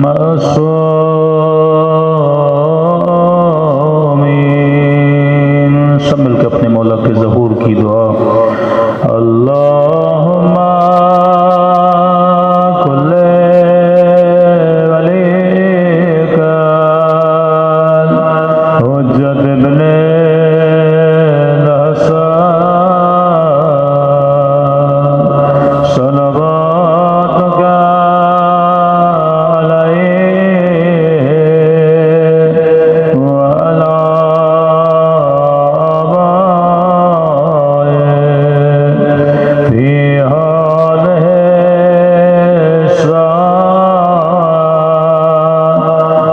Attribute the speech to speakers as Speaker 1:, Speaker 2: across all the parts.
Speaker 1: معصومین۔ سب مل کے اپنے مولا کے ظہور کی دعا۔ اللہم کل ولیک حجت ابن الحسن صلواتک علیہ وعلی آبائہ فی هذه الساعة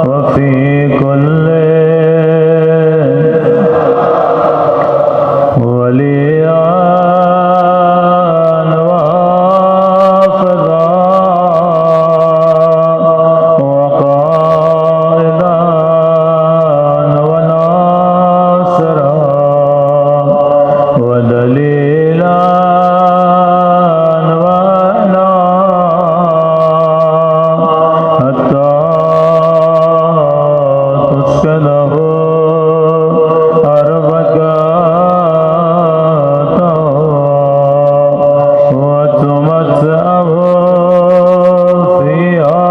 Speaker 1: وفي كل وليان وافذا وقائدا وناصرا ودليلا وعنا حتى تسكنه أرضك وتمتعه فيها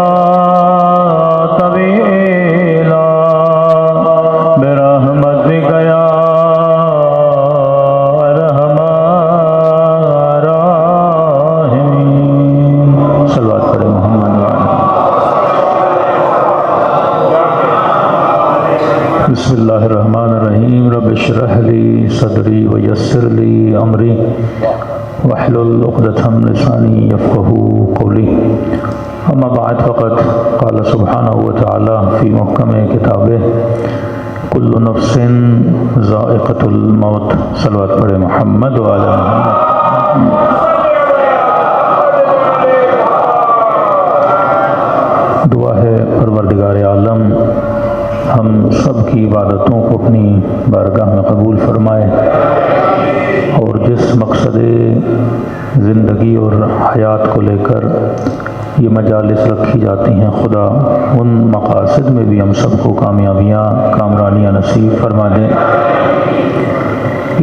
Speaker 1: طويلا برحمتك يا أرحم الراحمين۔ صلوات پڑھیں محمد وعلیہ۔ بسم اللہ الرحمن الرحیم۔ رب اشرح لی صدری ویسر لی امری واحلل عقدۃ من لسانی یفقهوا قولی۔ اما بعد فقد قال سبحانہ وتعالی فی محکم کتابہ کل نفس ذائقۃ الموت۔ صلوات پڑھیں محمد وعلی محمد۔ دعا ہے پروردگار عالم ہم سب کی عبادتوں کو اپنی بارگاہ میں قبول فرمائے، اور جس مقصد زندگی اور حیات کو لے کر یہ مجالس رکھی جاتی ہیں، خدا ان مقاصد میں بھی ہم سب کو کامیابیاں کامرانیاں نصیب فرما دیں۔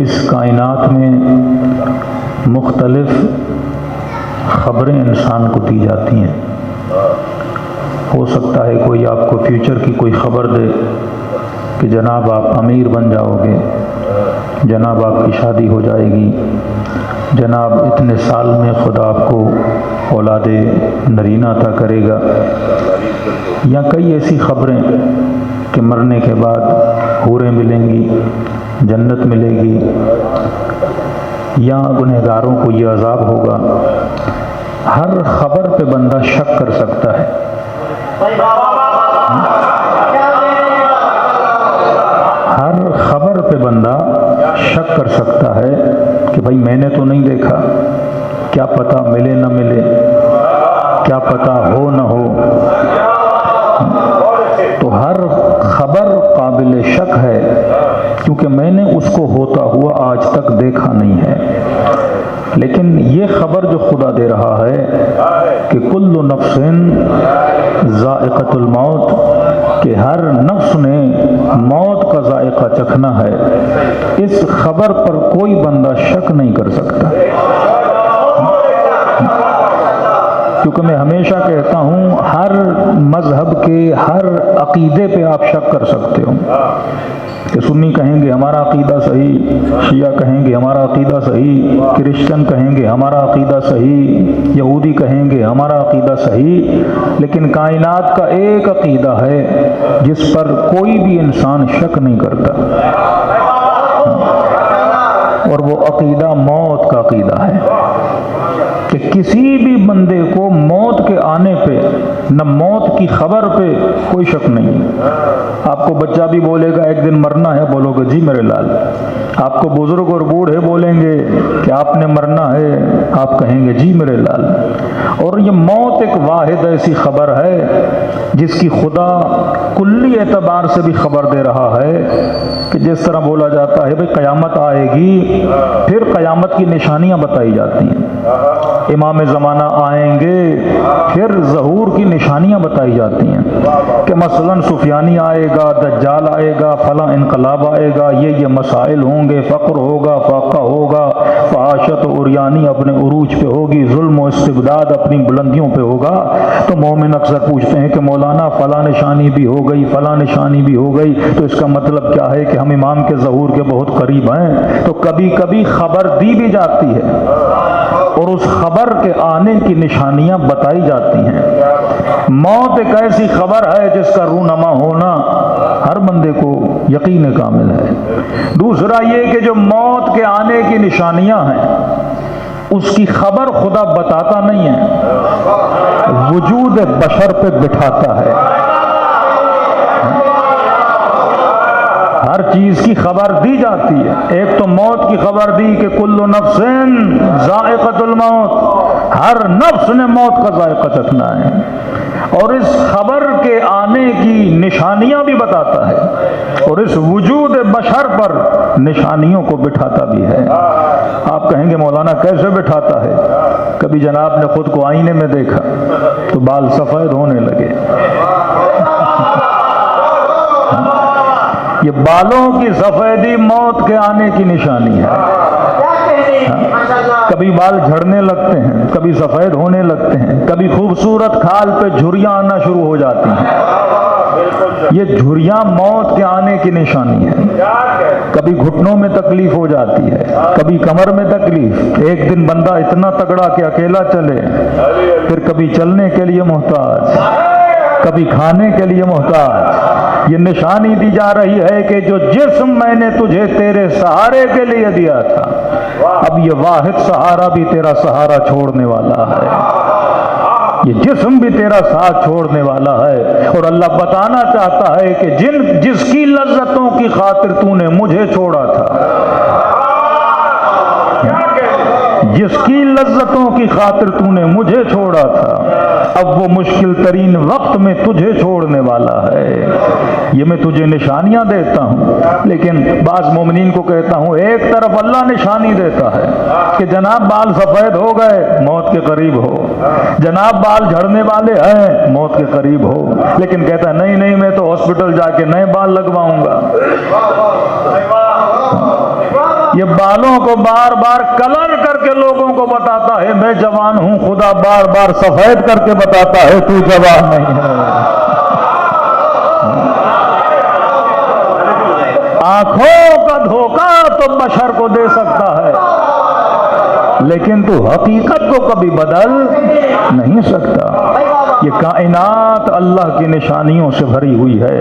Speaker 1: اس کائنات میں مختلف خبریں انسان کو دی جاتی ہیں۔ ہو سکتا ہے کوئی آپ کو فیوچر کی کوئی خبر دے کہ جناب آپ امیر بن جاؤ گے، جناب آپ کی شادی ہو جائے گی، جناب اتنے سال میں خدا آپ کو اولاد نرینہ عطا کرے گا، یا کئی ایسی خبریں کہ مرنے کے بعد حوریں ملیں گی، جنت ملے گی، یا گنہگاروں کو یہ عذاب ہوگا۔ ہر خبر پہ بندہ شک کر سکتا ہے۔ ہر خبر پہ بندہ شک کر سکتا ہے کہ بھائی میں نے تو نہیں دیکھا، کیا پتہ ملے نہ ملے، کیا پتہ ہو نہ ہو۔ تو ہر خبر قابل شک ہے، کیونکہ میں نے اس کو ہوتا ہوا آج تک دیکھا نہیں ہے۔ لیکن یہ خبر جو خدا دے رہا ہے کہ کل نفس ذائقۃ الموت، کہ ہر نفس نے موت کا ذائقہ چکھنا ہے، اس خبر پر کوئی بندہ شک نہیں کر سکتا۔ کیونکہ میں ہمیشہ کہتا ہوں ہر مذہب کے ہر عقیدے پہ آپ شک کر سکتے ہو، کہ سنی کہیں گے ہمارا عقیدہ صحیح، شیعہ کہیں گے ہمارا عقیدہ صحیح، کرسچن کہیں گے ہمارا عقیدہ صحیح، یہودی کہیں گے ہمارا عقیدہ صحیح، لیکن کائنات کا ایک عقیدہ ہے جس پر کوئی بھی انسان شک نہیں کرتا، اور وہ عقیدہ موت کا عقیدہ ہے، کہ کسی بھی بندے کو موت کے آنے پہ، نہ موت کی خبر پہ کوئی شک نہیں۔ آپ کو بچہ بھی بولے گا ایک دن مرنا ہے، بولو گے جی میرے لال۔ آپ کو بزرگ اور بوڑھے بولیں گے کہ آپ نے مرنا ہے، آپ کہیں گے جی میرے لال۔ اور یہ موت ایک واحد ایسی خبر ہے جس کی خدا کلی اعتبار سے بھی خبر دے رہا ہے، کہ جس طرح بولا جاتا ہے بھئی قیامت آئے گی، پھر قیامت کی نشانیاں بتائی جاتی ہیں، امام زمانہ آئیں گے، پھر ظہور کی نشانیاں نشانیاں بتائی جاتی ہیں کہ مثلا سفیانی آئے گا، دجال آئے گا، فلاں انقلاب آئے گا، یہ مسائل ہوں گے، فقر ہوگا، فاقہ ہوگا، فحاشت و عریانی اپنے عروج پہ ہوگی، ظلم و استبداد اپنی بلندیوں پہ ہوگا۔ تو مومن اکثر پوچھتے ہیں کہ مولانا فلاں نشانی بھی ہو گئی، فلاں نشانی بھی ہو گئی، تو اس کا مطلب کیا ہے کہ ہم امام کے ظہور کے بہت قریب ہیں؟ تو کبھی کبھی خبر دی بھی جاتی ہے اور اس خبر کے آنے کی نشانیاں بتائی جاتی ہیں۔ موت ایک ایسی خبر ہے جس کا رونما ہونا ہر بندے کو یقین کامل ہے۔ دوسرا یہ کہ جو موت کے آنے کی نشانیاں ہیں اس کی خبر خدا بتاتا نہیں ہے، وجود بشر پہ بٹھاتا ہے۔ ہر چیز کی خبر دی جاتی ہے۔ ایک تو موت کی خبر دی کہ کل نفس ذائقۃ الموت، ہر نفس نے موت کا ذائقہ چکھنا ہے، اور اس خبر کے آنے کی نشانیاں بھی بتاتا ہے اور اس وجود بشر پر نشانیوں کو بٹھاتا بھی ہے۔ آپ کہیں گے مولانا کیسے بٹھاتا ہے؟ کبھی جناب نے خود کو آئینے میں دیکھا تو بال سفید ہونے لگے۔ یہ بالوں کی سفیدی موت کے آنے کی نشانی ہے۔ کبھی بال جھڑنے لگتے ہیں، کبھی سفید ہونے لگتے ہیں، کبھی خوبصورت کھال پہ جھریاں آنا شروع ہو جاتی ہیں۔ یہ جھریاں موت کے آنے کی نشانی ہے۔ کبھی گھٹنوں میں تکلیف ہو جاتی ہے، کبھی کمر میں تکلیف۔ ایک دن بندہ اتنا تگڑا کہ اکیلا چلے، پھر کبھی چلنے کے لیے محتاج، کبھی کھانے کے لیے محتاج۔ یہ نشانی دی جا رہی ہے کہ جو جسم میں نے تجھے تیرے سہارے کے لیے دیا تھا، اب یہ واحد سہارا بھی تیرا سہارا چھوڑنے والا ہے، یہ جسم بھی تیرا ساتھ چھوڑنے والا ہے۔ اور اللہ بتانا چاہتا ہے کہ جس کی لذتوں کی خاطر تو نے مجھے چھوڑا تھا، جس کی لذتوں کی خاطر تو نے مجھے چھوڑا تھا، اب وہ مشکل ترین وقت میں تجھے چھوڑنے والا ہے۔ یہ میں تجھے نشانیاں دیتا ہوں، لیکن بعض مومنین کو کہتا ہوں ایک طرف اللہ نشانی دیتا ہے کہ جناب بال سفید ہو گئے، موت کے قریب ہو، جناب بال جھڑنے والے ہیں، موت کے قریب ہو، لیکن کہتا ہے نہیں نہیں میں تو ہاسپٹل جا کے نئے بال لگواؤں گا۔ یہ بالوں کو بار بار کلر کر کے لوگوں کو بتاتا ہے میں جوان ہوں، خدا بار بار سفید کر کے بتاتا ہے تو جوان نہیں ہے۔ آنکھوں کا دھوکہ تو بشر کو دے سکتا ہے، لیکن تو حقیقت کو کبھی بدل نہیں سکتا۔ یہ کائنات اللہ کی نشانیوں سے بھری ہوئی ہے،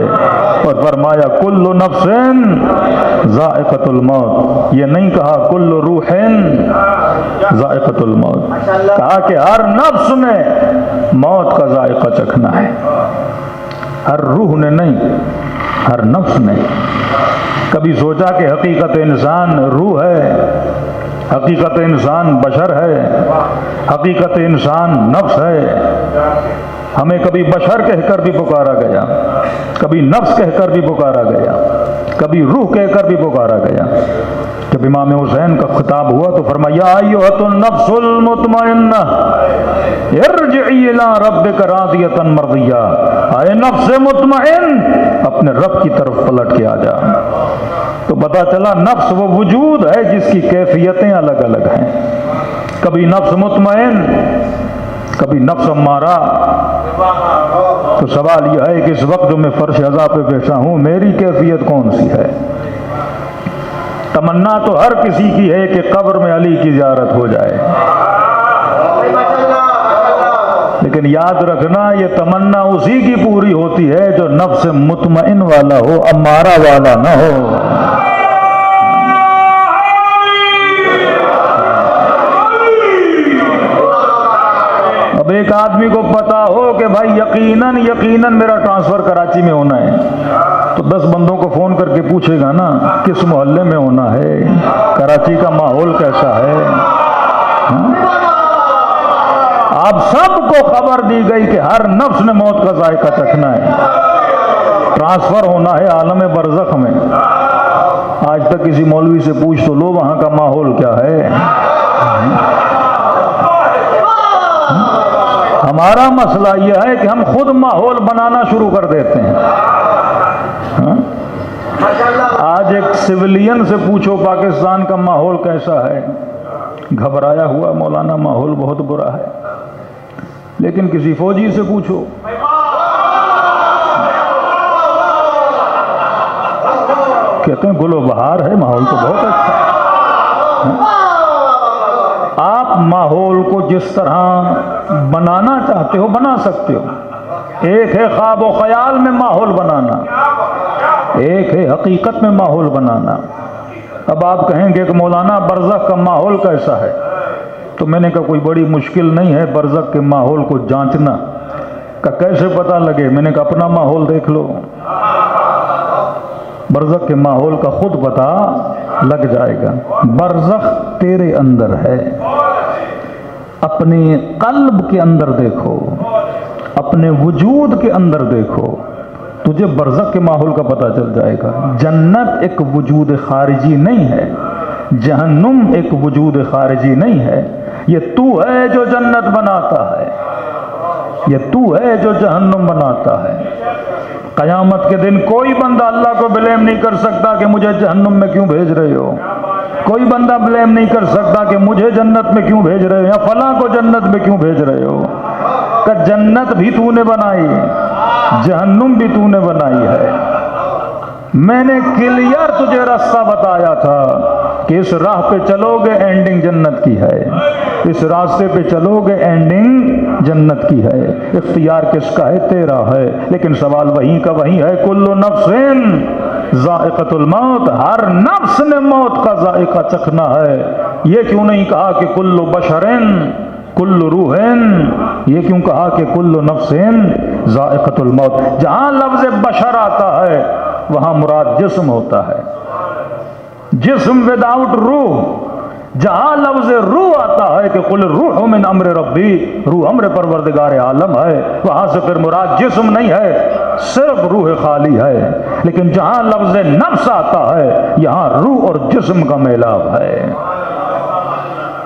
Speaker 1: اور فرمایا کل نفس ذائقۃ الموت، یہ نہیں کہا کل روح ذائقۃ الموت، کہا کہ ہر نفس نے موت کا ذائقہ چکھنا ہے، ہر روح نے نہیں، ہر نفس نے۔ کبھی سوچا کہ حقیقت انسان روح ہے، حقیقت انسان بشر ہے، حقیقت انسان نفس ہے؟ ہمیں کبھی بشر کہہ کر بھی پکارا گیا، کبھی نفس کہہ کر بھی پکارا گیا، کبھی روح کہہ کر بھی پکارا گیا۔ جب امام حسین کا خطاب ہوا تو فرمایا ایھۃ النفس المطمئنہ ارجعی الی ربک راضیۃ مرضیہ، اے نفس مطمئن اپنے رب کی طرف پلٹ کے آ جا۔ تو پتا چلا نفس وہ وجود ہے جس کی کیفیتیں الگ الگ ہیں، کبھی نفس مطمئن، کبھی نفس امارہ۔ تو سوال یہ ہے کہ اس وقت جو میں فرش عزا پہ بیٹھا ہوں میری کیفیت کون سی ہے؟ تمنا تو ہر کسی کی ہے کہ قبر میں علی کی زیارت ہو جائے، لیکن یاد رکھنا یہ تمنا اسی کی پوری ہوتی ہے جو نفس مطمئن والا ہو، امارہ والا نہ ہو۔ اب ایک آدمی کو پتا ہو کہ بھائی یقیناً میرا ٹرانسفر کراچی میں ہونا ہے، تو 10 بندوں کو فون کر کے پوچھے گا نا کس محلے میں ہونا ہے، کراچی کا ماحول کیسا ہے۔ آپ سب کو خبر دی گئی کہ ہر نفس نے موت کا ذائقہ چکھنا ہے، ٹرانسفر ہونا ہے عالم برزخ میں۔ آج تک کسی مولوی سے پوچھ تو لو وہاں کا ماحول کیا ہے۔ ہم ہمارا مسئلہ یہ ہے کہ ہم خود ماحول بنانا شروع کر دیتے ہیں. آج ایک سویلین سے پوچھو پاکستان کا ماحول کیسا ہے، گھبرایا ہوا مولانا ماحول بہت برا ہے. لیکن کسی فوجی سے پوچھو، کہتے ہیں گل و بہار ہے، ماحول تو بہت اچھا ہے. آپ ماحول کو جس طرح بنانا چاہتے ہو بنا سکتے ہو. ایک ہے خواب و خیال میں ماحول بنانا، ایک ہے حقیقت میں ماحول بنانا. اب آپ کہیں گے کہ مولانا برزخ کا ماحول کیسا ہے، تو میں نے کہا کوئی بڑی مشکل نہیں ہے برزخ کے ماحول کو جانچنا. کہ کیسے پتہ لگے؟ میں نے کہا اپنا ماحول دیکھ لو، برزخ کے ماحول کا خود پتہ لگ جائے گا. برزخ تیرے اندر ہے، اپنے قلب کے اندر دیکھو، اپنے وجود کے اندر دیکھو، تجھے برزخ کے ماحول کا پتہ چل جائے گا. جنت ایک وجود خارجی نہیں ہے، جہنم ایک وجود خارجی نہیں ہے. یہ تو ہے جو جنت بناتا ہے، یہ تو ہے جو جہنم بناتا ہے. قیامت کے دن کوئی بندہ اللہ کو بلیم نہیں کر سکتا کہ مجھے جہنم میں کیوں بھیج رہے ہو. کوئی بندہ بلیم نہیں کر سکتا کہ مجھے جنت میں کیوں بھیج رہے ہو، یا فلاں کو جنت میں کیوں بھیج رہے ہو. کہ جنت بھی تو نے بنائی، جہنم بھی تو نے بنائی ہے. میں نے کلیئر تجھے راستہ بتایا تھا کہ اس راہ پہ چلو گے اینڈنگ جنت کی ہے، اس راستے پہ چلو گے اینڈنگ جنت کی ہے. اختیار کس کا ہے؟ تیرا ہے. لیکن سوال وہیں کا وہیں ہے، کل نفس ذائقۃ الموت، ہر نفس نے موت کا ذائقہ چکھنا ہے. یہ کیوں نہیں کہا کہ کل بشر کل روح، یہ کیوں کہا کہ کل نفس ذائقۃ الموت؟ جہاں لفظ بشر آتا ہے وہاں مراد جسم ہوتا ہے، جسم وداؤٹ روح. جہاں لفظ روح آتا ہے کہ قل روح من امر ربی، روح امر پروردگار عالم ہے، وہاں سے پھر مراد جسم نہیں ہے، صرف روح خالی ہے. لیکن جہاں لفظ نفس آتا ہے یہاں روح اور جسم کا میلاپ ہے.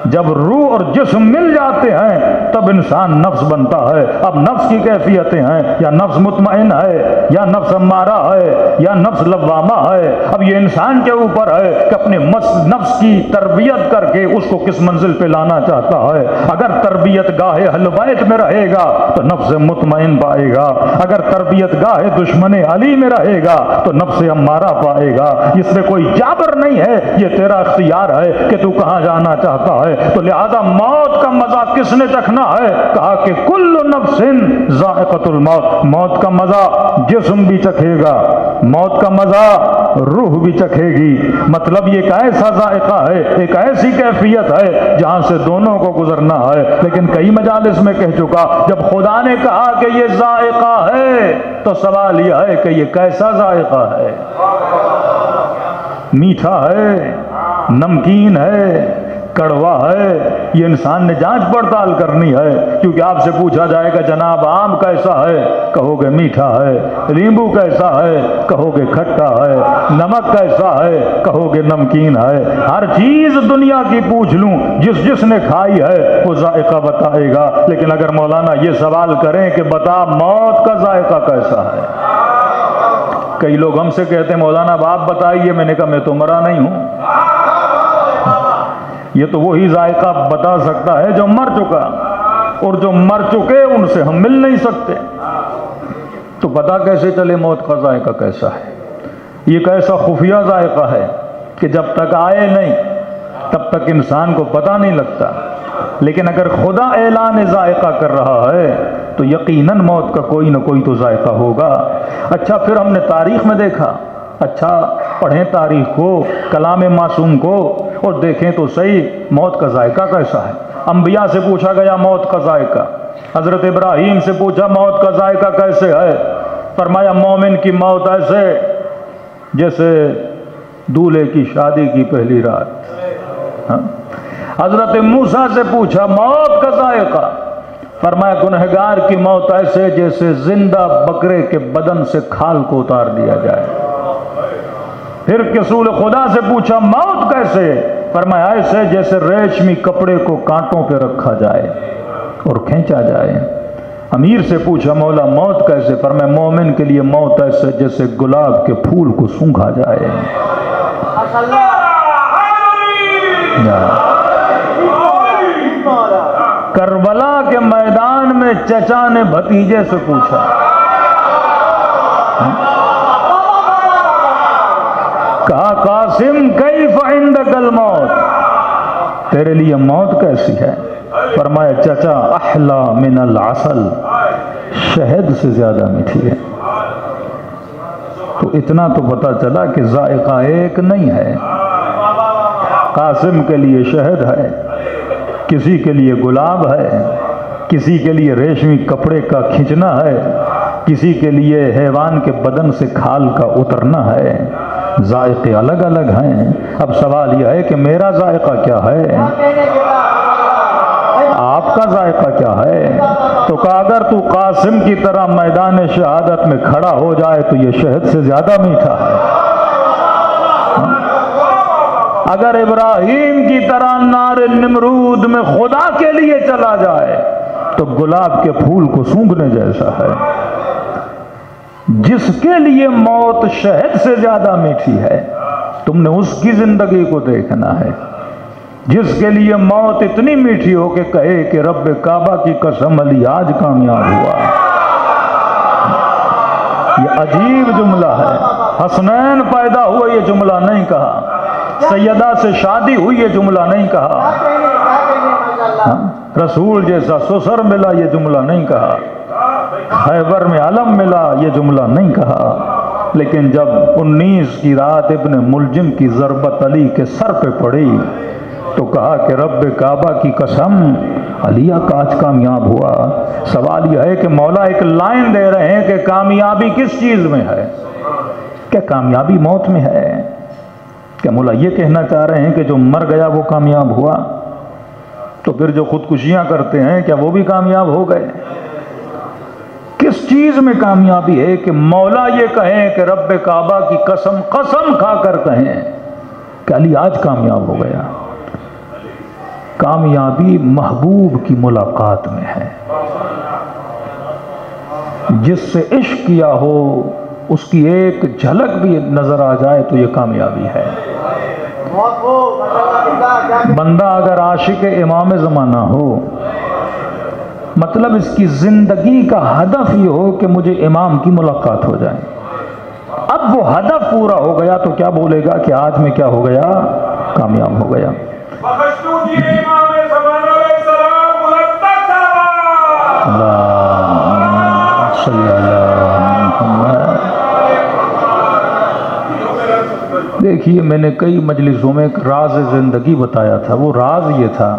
Speaker 1: جب روح اور جسم مل جاتے ہیں تب انسان نفس بنتا ہے. اب نفس کی کیفیتیں ہیں، یا نفس مطمئن ہے، یا نفس امارہ ہے، یا نفس لوامہ ہے. اب یہ انسان کے اوپر ہے کہ اپنے نفس کی تربیت کر کے اس کو کس منزل پہ لانا چاہتا ہے. اگر تربیت گاہ اہل بیت میں رہے گا تو نفس مطمئن پائے گا، اگر تربیت گاہ دشمن علی میں رہے گا تو نفس امارہ پائے گا. اس میں کوئی جابر نہیں ہے، یہ تیرا اختیار ہے کہ تو کہاں جانا چاہتا ہے. تو لہذا موت کا مزہ کس نے چکھنا ہے؟ کہا کہ کل نفس ذائقۃ الموت. موت کا مزہ جسم بھی چکھے گا، موت کا مزہ روح بھی چکھے گی. مطلب یہ ایک ایسا ذائقہ ہے، ایک ایسی کیفیت ہے جہاں سے دونوں کو گزرنا ہے. لیکن کئی مجالس میں کہہ چکا، جب خدا نے کہا کہ یہ ذائقہ ہے تو سوال یہ ہے کہ یہ کیسا ذائقہ ہے؟ میٹھا ہے، نمکین ہے، کڑوا ہے؟ یہ انسان نے جانچ پڑتال کرنی ہے. کیونکہ آپ سے پوچھا جائے گا جناب آم کیسا ہے، کہو گے میٹھا ہے. لیمبو کیسا ہے، کہو گے کھٹا ہے. نمک کیسا ہے، کہو گے نمکین ہے. ہر چیز دنیا کی پوچھ لوں، جس نے کھائی ہے وہ ذائقہ بتائے گا. لیکن اگر مولانا یہ سوال کریں کہ بتا موت کا ذائقہ کیسا ہے، کئی لوگ ہم سے کہتے ہیں مولانا آپ بتائیے. میں نے کہا میں تو مرا نہیں ہوں. یہ تو وہی ذائقہ بتا سکتا ہے جو مر چکا، اور جو مر چکے ان سے ہم مل نہیں سکتے. تو پتا کیسے چلے موت کا ذائقہ کیسا ہے؟ یہ کیسا خفیہ ذائقہ ہے کہ جب تک آئے نہیں تب تک انسان کو پتہ نہیں لگتا. لیکن اگر خدا اعلان ذائقہ کر رہا ہے تو یقیناً موت کا کوئی نہ کوئی تو ذائقہ ہوگا. اچھا پھر ہم نے تاریخ میں دیکھا، اچھا پڑھیں تاریخ کو، کلام معصوم کو، اور دیکھیں تو صحیح موت کا ذائقہ کیسا ہے. انبیاء سے پوچھا گیا موت کا ذائقہ. حضرت ابراہیم سے پوچھا موت کا ذائقہ کیسے ہے؟ فرمایا مومن کی موت ایسے جیسے دولہے کی شادی کی پہلی رات. حضرت موسیٰ سے پوچھا موت کا ذائقہ، فرمایا گنہگار کی موت ایسے جیسے زندہ بکرے کے بدن سے کھال کو اتار دیا جائے. پھر رسول خدا سے پوچھا موت کیسے؟ فرمایا ایسے جیسے ریشمی کپڑے کو کانٹوں پہ رکھا جائے اور کھینچا جائے. امیر سے پوچھا مولا موت کیسے؟ فرمایا مومن کے لیے موت ایسے جیسے گلاب کے پھول کو سونگھا جائے۔ کربلا کے میدان میں چچا نے بھتیجے سے پوچھا، کہا قاسم کیف عندک الموت، تیرے لیے موت کیسی ہے؟ فرمایا چچا احلا من العسل، شہد سے زیادہ میٹھی ہے۔ تو اتنا تو پتا چلا کہ ذائقہ ایک نہیں ہے۔ قاسم کے لیے شہد ہے، کسی کے لیے گلاب ہے، کسی کے لیے ریشمی کپڑے کا کھینچنا ہے، کسی کے لیے حیوان کے بدن سے کھال کا اترنا ہے۔ ذائقے الگ الگ ہیں۔ اب سوال یہ ہے کہ میرا ذائقہ کیا ہے، آپ کا ذائقہ کیا ہے؟ تو کہا اگر تو قاسم کی طرح میدان شہادت میں کھڑا ہو جائے تو یہ شہد سے زیادہ میٹھا ہے۔ اگر ابراہیم کی طرح نار نمرود میں خدا کے لیے چلا جائے تو گلاب کے پھول کو سونگھنے جیسا ہے۔ جس کے لیے موت شہد سے زیادہ میٹھی ہے، تم نے اس کی زندگی کو دیکھنا ہے۔ جس کے لیے موت اتنی میٹھی ہو کہ کہے کہ رب کعبہ کی قسم علی آج کامیاب ہوا۔ یہ عجیب جملہ ہے۔ حسنین پیدا ہوئے یہ جملہ نہیں کہا، سیدہ سے شادی ہوئی یہ جملہ نہیں کہا، رسول جیسا سسر ملا یہ جملہ نہیں کہا، خیبر میں علم ملا یہ جملہ نہیں کہا، لیکن جب 19 کی رات ابن ملجم کی ضربت علی کے سر پہ پڑی تو کہا کہ رب کعبہ کی قسم علی کا آج کامیاب ہوا۔ سوال یہ ہے کہ مولا ایک لائن دے رہے ہیں کہ کامیابی کس چیز میں ہے؟ کیا کامیابی موت میں ہے؟ کیا مولا یہ کہنا چاہ رہے ہیں کہ جو مر گیا وہ کامیاب ہوا؟ تو پھر جو خودکشیاں کرتے ہیں کیا وہ بھی کامیاب ہو گئے؟ کس چیز میں کامیابی ہے کہ مولا یہ کہیں کہ رب کعبہ کی قسم قسم کھا کر کہیں کہ علی آج کامیاب ہو گیا؟ کامیابی محبوب کی ملاقات میں ہے۔ جس سے عشق کیا ہو اس کی ایک جھلک بھی نظر آ جائے تو یہ کامیابی ہے۔ بندہ اگر عاشق امام زمانہ ہو، مطلب اس کی زندگی کا ہدف یہ ہو کہ مجھے امام کی ملاقات ہو جائے، اب وہ ہدف پورا ہو گیا تو کیا بولے گا کہ آج میں کیا ہو گیا؟ کامیاب ہو گیا۔ دیکھیے میں نے کئی مجلسوں میں ایک راز زندگی بتایا تھا، وہ راز یہ تھا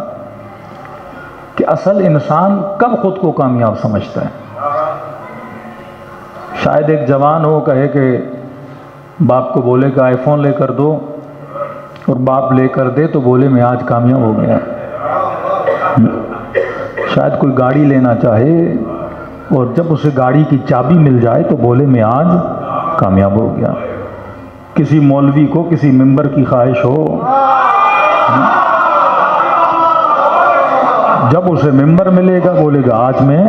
Speaker 1: کہ اصل انسان کب خود کو کامیاب سمجھتا ہے۔ شاید ایک جوان ہو کہے کہ باپ کو بولے کہ آئی فون لے کر دو، اور باپ لے کر دے تو بولے میں آج کامیاب ہو گیا۔ شاید کوئی گاڑی لینا چاہے اور جب اسے گاڑی کی چابی مل جائے تو بولے میں آج کامیاب ہو گیا۔ کسی مولوی کو کسی ممبر کی خواہش ہو، جب اسے ممبر ملے گا بولے گا آج میں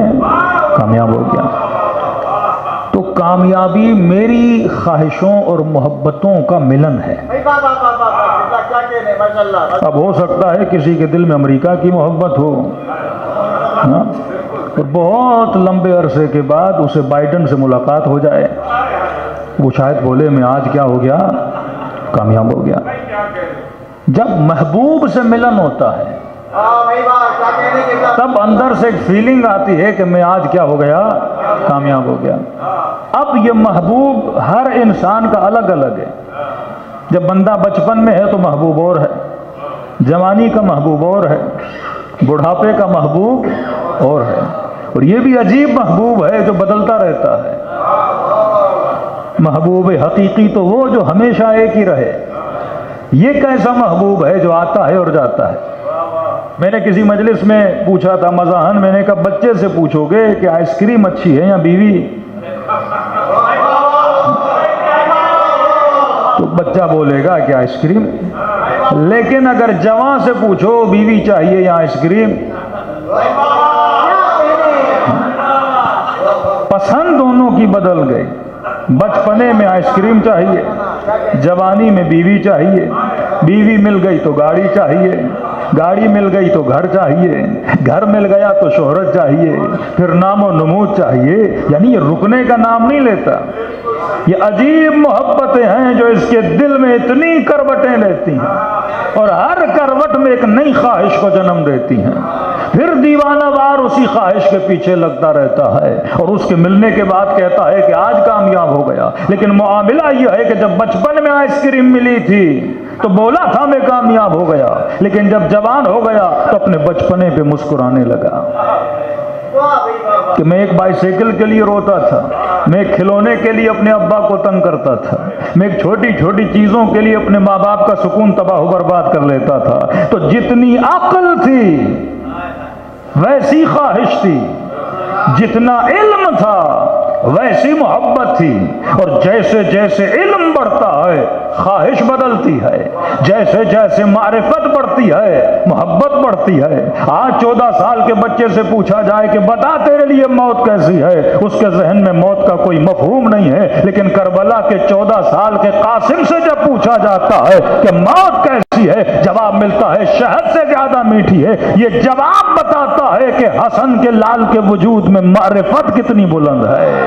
Speaker 1: کامیاب ہو گیا۔ تو کامیابی میری خواہشوں اور محبتوں کا ملن ہے۔ اب ہو سکتا ہے کسی کے دل میں امریکہ کی محبت ہو، اور بہت لمبے عرصے کے بعد اسے بائیڈن سے ملاقات ہو جائے، وہ شاید بولے میں آج کیا ہو گیا؟ کامیاب ہو گیا۔ جب محبوب سے ملن ہوتا ہے تب اندر سے ایک فیلنگ آتی ہے کہ میں آج کیا ہو گیا؟ کامیاب ہو گیا۔ اب یہ محبوب ہر انسان کا الگ الگ ہے۔ جب بندہ بچپن میں ہے تو محبوب اور ہے، جوانی کا محبوب اور ہے، بڑھاپے کا محبوب اور ہے، اور یہ بھی عجیب محبوب ہے جو بدلتا رہتا ہے۔ محبوب حقیقی تو وہ جو ہمیشہ ایک ہی رہے۔ یہ کیسا محبوب ہے جو آتا ہے اور جاتا ہے؟ میں نے کسی مجلس میں پوچھا تھا مزاحن، میں نے کہا بچے سے پوچھو گے کہ آئس کریم اچھی ہے یا بیوی؟ تو بچہ بولے گا کہ آئس کریم، لیکن اگر جوان سے پوچھو بیوی چاہیے یا آئس کریم، کی بدل گئی. بچپنے میں آئس کریم چاہیے، جوانی میں بیوی چاہیے، بیوی مل گئی تو گاڑی چاہیے، گاڑی مل گئی تو گھر چاہیے، گھر مل گیا تو شہرت چاہیے، پھر نام و نمود چاہیے. یعنی یہ رکنے کا نام نہیں لیتا. یہ عجیب محبتیں ہیں جو اس کے دل میں اتنی کروٹیں لیتی ہیں اور ہر کروٹ میں ایک نئی خواہش کو جنم دیتی ہیں. پھر دیوانہ وار اسی خواہش کے پیچھے لگتا رہتا ہے اور اس کے ملنے کے بعد کہتا ہے کہ آج کامیاب ہو گیا. لیکن معاملہ یہ ہے کہ جب بچپن میں آئس کریم ملی تھی تو بولا تھا میں کامیاب ہو گیا، لیکن جب جوان ہو گیا تو اپنے بچپنے پہ مسکرانے لگا کہ میں ایک بائیسیکل کے لیے روتا تھا، میں ایک کھلونے کے لیے اپنے ابا کو تنگ کرتا تھا، میں ایک چھوٹی چھوٹی چیزوں کے لیے اپنے ماں باپ کا سکون تباہ و برباد کر لیتا تھا. تو جتنی عقل تھی ویسی خواہش تھی، جتنا علم تھا ویسی محبت تھی. اور جیسے جیسے علم بڑھتا ہے خواہش بدلتی ہے، جیسے جیسے معرفت بڑھتی ہے محبت بڑھتی ہے. آج 14 سال کے بچے سے پوچھا جائے کہ بتا تیرے لیے موت کیسی ہے، اس کے ذہن میں موت کا کوئی مفہوم نہیں ہے. لیکن کربلا کے 14 سال کے قاسم سے جب پوچھا جاتا ہے کہ موت کیسی ہے، جواب ملتا ہے شہد سے زیادہ میٹھی ہے. یہ جواب بتاتا ہے کہ حسن کے لال کے وجود میں معرفت کتنی بلند ہے.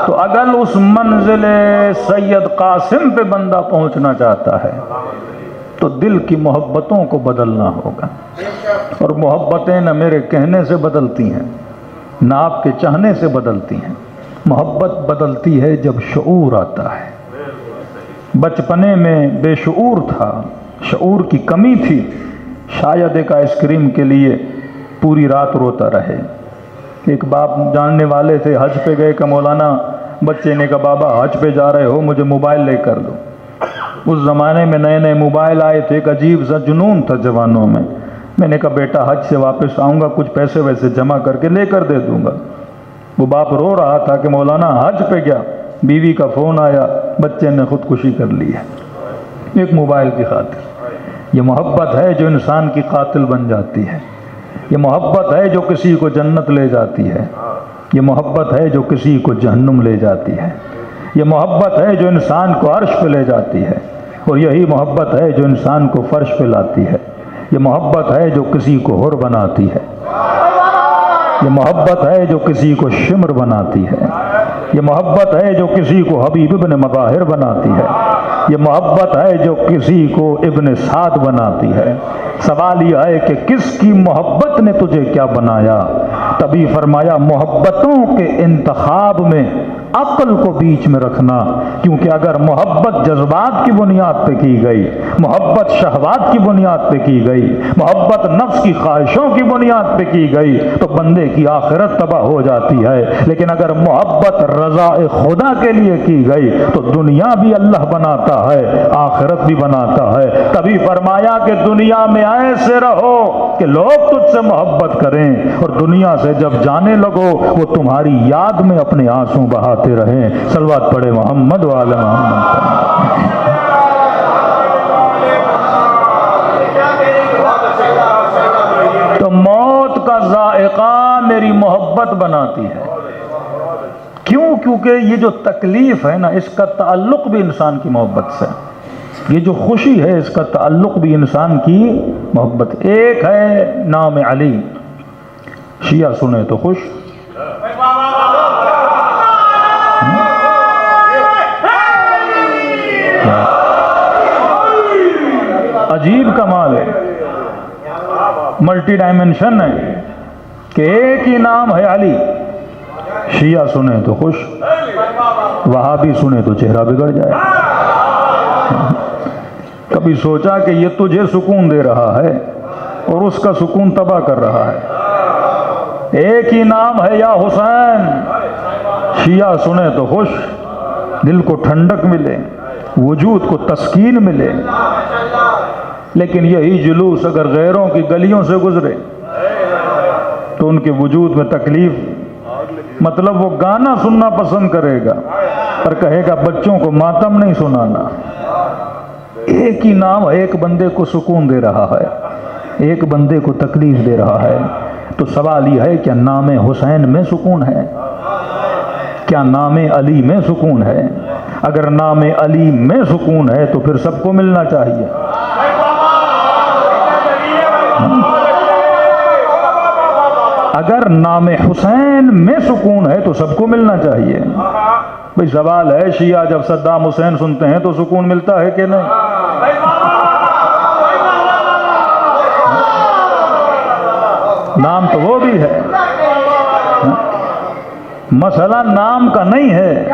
Speaker 1: تو اگر اس منزل سید قاسم پہ بندہ پہنچنا چاہتا ہے تو دل کی محبتوں کو بدلنا ہوگا. اور محبتیں نہ میرے کہنے سے بدلتی ہیں نہ آپ کے چاہنے سے بدلتی ہیں. محبت بدلتی ہے جب شعور آتا ہے. بچپنے میں بے شعور تھا، شعور کی کمی تھی، شاید ایک آئس کریم کے لیے پوری رات روتا رہے. ایک باپ جاننے والے تھے، حج پہ گئے کہ مولانا، بچے نے کہا بابا حج پہ جا رہے ہو مجھے موبائل لے کر دو. اس زمانے میں نئے نئے موبائل آئے تھے، ایک عجیب سا جنون تھا جوانوں میں. میں نے کہا بیٹا حج سے واپس آؤں گا کچھ پیسے ویسے جمع کر کے لے کر دے دوں گا. وہ باپ رو رہا تھا کہ مولانا حج پہ گیا، بیوی کا فون آیا، بچے نے خودکشی کر لی ہے ایک موبائل کی خاطر. یہ محبت ہے جو انسان کی قاتل بن جاتی ہے. یہ محبت ہے جو کسی کو جنت لے جاتی ہے. یہ محبت ہے جو کسی کو جہنم لے جاتی ہے. یہ محبت ہے جو انسان کو عرش پہ لے جاتی ہے. اور یہی محبت ہے جو انسان کو فرش پہ لاتی ہے. یہ محبت ہے جو کسی کو حر بناتی ہے. یہ محبت ہے جو کسی کو شمر بناتی ہے. یہ محبت ہے جو کسی کو حبیب ابن مظاہر بناتی ہے. یہ محبت ہے جو کسی کو ابن سعد بناتی ہے. سوال یہ ہے کہ کس کی محبت نے تجھے کیا بنایا؟ تبھی فرمایا محبتوں کے انتخاب میں عقل کو بیچ میں رکھنا، کیونکہ اگر محبت جذبات کی بنیاد پہ کی گئی، محبت شہوات کی بنیاد پہ کی گئی، محبت نفس کی خواہشوں کی بنیاد پہ کی گئی تو بندے کی آخرت تباہ ہو جاتی ہے. لیکن اگر محبت رضا خدا کے لیے کی گئی تو دنیا بھی اللہ بناتا ہے، آخرت بھی بناتا ہے. تبھی فرمایا کہ دنیا میں ایسے رہو کہ لوگ تجھ سے محبت کریں، اور دنیا سے جب جانے لگو وہ تمہاری یاد میں اپنے آنسو بہاتے رہیں. صلوات پڑھے محمد وعلی محمد. تو موت کا ذائقہ میری محبت بناتی ہے. کیوں؟ کیونکہ یہ جو تکلیف ہے نا، اس کا تعلق بھی انسان کی محبت سے. یہ جو خوشی ہے اس کا تعلق بھی انسان کی محبت. ایک ہے نام علی، شیعہ سنے تو خوش، عجیب کمال ہے، ملٹی ڈائمنشن ہے کہ ایک ہی نام ہے علی. شیعہ سنے تو خوش، وہابی سنے تو چہرہ بگڑ جائے. کبھی سوچا کہ یہ تجھے سکون دے رہا ہے اور اس کا سکون تباہ کر رہا ہے. ایک ہی نام ہے یا حسین، شیعہ سنے تو خوش، دل کو ٹھنڈک ملے، وجود کو تسکین ملے. لیکن یہی جلوس اگر غیروں کی گلیوں سے گزرے تو ان کے وجود میں تکلیف. مطلب وہ گانا سننا پسند کرے گا پر کہے گا بچوں کو ماتم نہیں سنانا. ایک ہی نام ایک بندے کو سکون دے رہا ہے، ایک بندے کو تکلیف دے رہا ہے، تو سوال یہ ہے کیا نام حسین میں سکون ہے؟ کیا نام علی میں سکون ہے؟ اگر نام علی میں سکون ہے تو پھر سب کو ملنا چاہیے۔ اگر نام حسین میں سکون ہے تو سب کو ملنا چاہیے۔ بھئی سوال ہے شیعہ جب صدام حسین سنتے ہیں تو سکون ملتا ہے کہ نہیں؟ نام تو وہ بھی ہے، مسئلہ نام کا نہیں ہے،